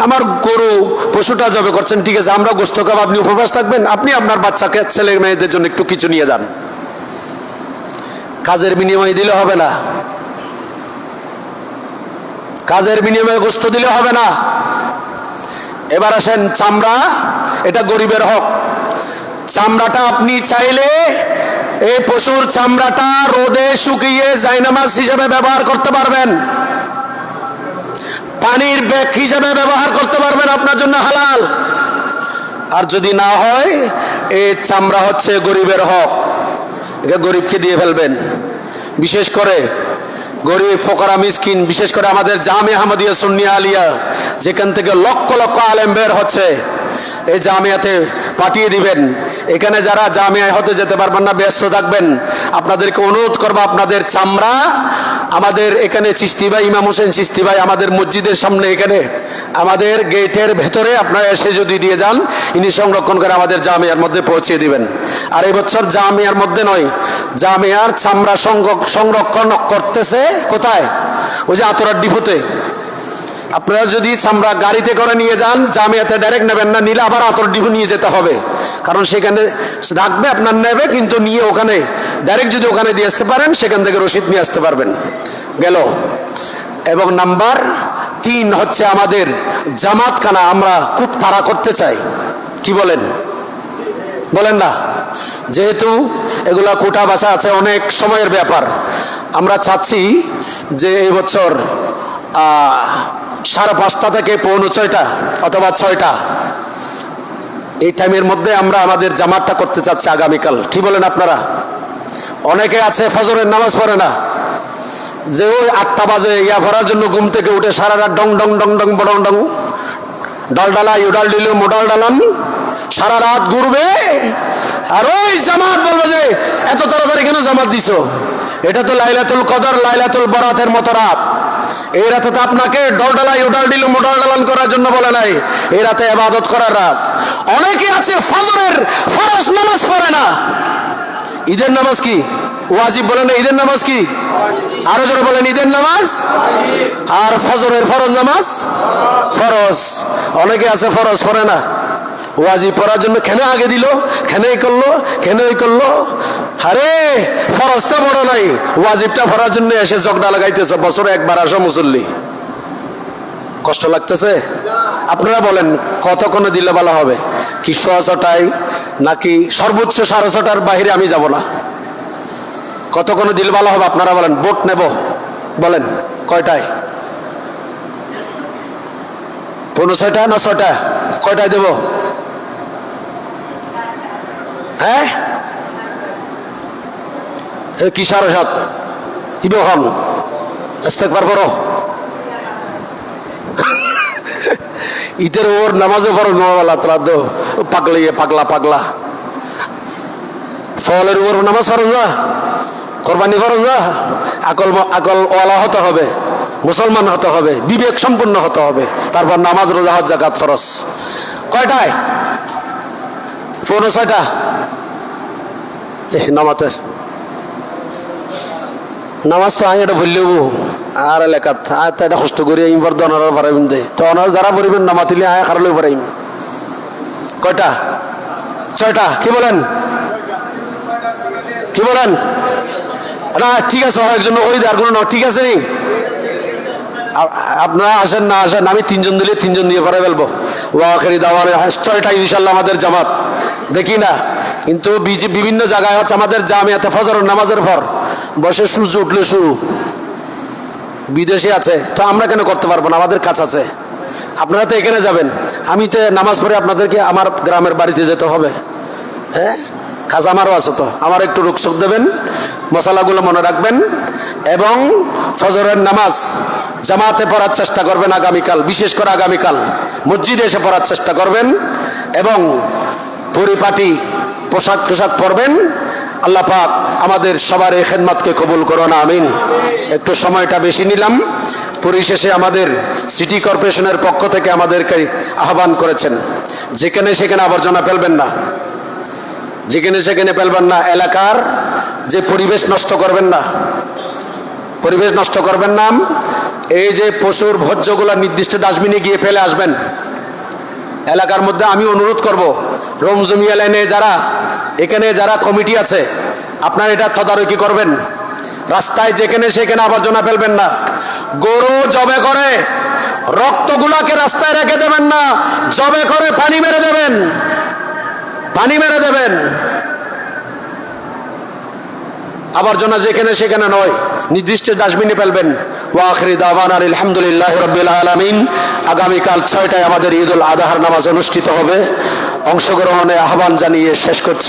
আমার গরু পশুটা জবে করছেন, ঠিক আছে আমরা গোশত খাবো, আপনি উপবাস থাকবেন, আপনি আপনার বাচ্চাকে ছেলে মেয়েদের জন্য একটু কিছু নিয়ে যান। কাজের বিনিময়ে দিলে হবে না, কাজের বিনিময়ে গোশত দিলে হবে না। এবার আসেন চামড়া, এটা গরিবের হক। চামড়াটা আপনি চাইলে এই পশুর চামড়াটা রোদে শুকিয়ে জায়নামাজ হিসেবে ব্যবহার করতে পারবেন, পানির ব্যাগ হিসেবে ব্যবহার করতে পারবেন, আপনার জন্য হালাল। আর যদি না হয়, এই চামড়া হচ্ছে গরিবের হক, এটা গরিবকে দিয়ে ফেলবেন। বিশেষ করে গরিব ফকরা মিসকিন, বিশেষ করে আমাদের জামিয়া আহমদিয়া সুন্নিয়া আলিয়া, যেখান থেকে লক্ষ লক্ষ আলেম বের হচ্ছে, এই জামিয়াতে পাঠিয়ে দিবেন। এখানে যারা জামিয়ায় হতে যেতে পারবেন না, ব্যস্ত থাকবেন, আপনাদেরকে অনুরোধ করবো, আপনাদের চামড়া আমাদের এখানে চিশতি ভাই, ইমাম হোসেন চিশতি ভাই আমাদের মসজিদের সামনে, এখানে আমাদের গেটের ভেতরে আপনারা এসে যদি দিয়ে যান, ইনি সংরক্ষণ করে আমাদের জামিয়ার মধ্যে পৌঁছে দিবেন। আর এবছর জামিয়ার মধ্যে নয়, জামিয়ার চামড়া সংরক্ষণ করতেছে কোথায়? ওই যে আতরার ডিপোতে। আপনারা যদি চামড়া গাড়িতে করে নিয়ে যান, জামিয়াতে ডাইরেক্ট নেবেন না, নিলে আবার আতর ডিপো নিয়ে যেতে হবে, কারণ সেখানে রাখবে, আপনার নেবে, কিন্তু নিয়ে ওখানে ডাইরেক্ট যদি ওখানে দিয়ে আসতে পারেন, সেখান থেকে রসিদ নিয়ে আসতে পারবেন। গেল। এবং নাম্বার 3 হচ্ছে আমাদের জামাতখানা আমরা খুব তাড়া করতে চাই। কি বলেন? বলেন না? যেহেতু এগুলা কোটা বাছা আছে, অনেক সময়ের ব্যাপার, আমরা চাচ্ছি যে এই বছর 5:30 থেকে 6:45 অথবা 6টা, এই টাইমের মধ্যে আমরা আমাদের জামাতটা করতে চাচ্ছি আগামীকাল। কি বলেন আপনারা? অনেকে আছে ফজরের নামাজ পড়ে না, যে ওই 8টা বাজে ইয়া ভরার জন্য ঘুম থেকে উঠে সারা রাত ডং ডং ডং ডং বডং ডং, ডাল ডালা ইউডাল দিল মোডাল ডালান, সারা রাত ঘুরবে। আর ওই জামাত বলবে যে এত তাড়াতাড়ি কেন জামাত দিছো? এটা তো লাইলাতুল কদর, লাইলাতুল বরাতের মতো রাত। এই রাতে তো আপনাকে ডলডালা ইউডাল দিল মোডাল ডালান করার জন্য বলে নাই, এই রাতে ইবাদত করার রাত। অনেকে আছে ফজরের ফরজ নামাজ পড়ে না। ঈদের নামাজ কি ওয়াজিব? বলেন না, ঈদের নামাজ কি? আরো জোরে বলেন, ঈদের নামাজ। আর ফজরের ফরজ নামাজ ফরজ। অনেকে আছে ফরজ পড়ে না, ওয়াজিব পড়ার জন্য কেন আগে দিল, কেন এই করলো, কেন এই করলো। আরে ফরজটা বড় নাই, ওয়াজিবটা পড়ার জন্য এসে জগডা লাগাইতেছ, বছরে একবার আসো মুসল্লি। কষ্ট লাগতেছে? আপনারা বলেন কতক্ষণ দিলে ভালো হবে? কি 6:15 নাকি সর্বোচ্চ 6:30টার বাইরে আমি যাব না? কতক্ষণ দিলে ভালো হবে আপনারা বলেন? ভোট নেব, বলেন কয়টায়? 6:45 না 6টা? কয়টায় দেব? হ্যাঁ কি 7:30? ইবহম ইস্তেগফার করো। ঈদের ওর নামাজও পড়ো নওয়ালা তো পাগলা পাগলা। ফলের ওর নামাজ পড়ো না, কোরবানি পড়ো না। আকল ওয়ালা হতে হবে, মুসলমান হতে হবে, বিবেক সম্পূর্ণ হতে হবে, তারপর নামাজ রোজা হজ যাকাত ফরজ। কয়টায়? 6:45 নামাজের নামাজ তো আমি এটা ভুললেও আর এলাকাত এটা কষ্ট করি ইনভার দনার পারাইম দে তো ওনারা যারা পড়িবেন না মাতিলে আয় খারালই পারাইম কয়টা 6টা কি বলেন কি বলেন না ঠিক আছে একজন ওই আর কোনো না ঠিক আছে নি আপনারা আসেন না আসেন আমি 3জন দিলে 3জন দিয়ে পরে ফেলবো ওয়াখিরি দাওয়ানে 6টা ইনশাআল্লাহ আমাদের জামাত দেখি না কিন্তু বিভিন্ন জায়গায় হচ্ছে আমাদের জামিয়াতে ফজরের নামাজের পর বসে সূর্য উঠলে শুরু বিদেশে আছে তো আমরা কেন করতে পারবো না আমাদের কাজ আছে আপনারা তো এখানে যাবেন আমি তো নামাজ পড়ে আপনাদেরকে আমার গ্রামের বাড়িতে যেতে হবে হ্যাঁ কাজ আমারও আছে তো আমার একটু রুকসুক দেবেন মশালাগুলো মনে রাখবেন এবং ফজরের নামাজ জামাতে পড়ার চেষ্টা করবেন আগামীকাল বিশেষ করে আগামীকাল মসজিদে এসে পড়ার চেষ্টা করবেন এবং পরিপাটি পোশাক পরবেন আল্লাহ পাক আমাদের সবার এই খেদমতকে কবুল করুন আমিন একটু সময়টা বেশি নিলাম পরিশেষে আমাদের সিটি কর্পোরেশনের পক্ষ থেকে আমাদেরকে আহ্বান করেছেন যেখানে সেখানে আবর্জনা ফেলবেন না যেখানে সেখানে ফেলবেন না এলাকার যে পরিবেশ নষ্ট করবেন না পরিবেশ নষ্ট করবেন না এই যে পশুর ভোজ্যগুলো নির্দিষ্ট ডাস্টবিনে গিয়ে ফেলে আসবেন এলাকার মধ্যে আমি অনুরোধ করব রমজমিয়া লাইনে যারা এখানে যারা কমিটি আছে আপনারা এটা তদারকি করবেন রাস্তায় যেখানে সেখানে আবর্জনা ফেলবেন না গরু জবে করে রক্তগুলাকে রাস্তায় রেখে দেবেন না জবে করে পানি মেরে দেবেন আবর্জনা যেখানে সেখানে নয় নির্দিষ্ট ডাস্টবিনে ফেলবেন ওয়াখিরি দাওয়ানা আলহামদুলিল্লাহি রাব্বিল আলামিন আগামীকাল 6টায় আমাদের ঈদুল আযহার নামাজ অনুষ্ঠিত হবে অংশগ্রহণে আহ্বান জানিয়ে শেষ করছি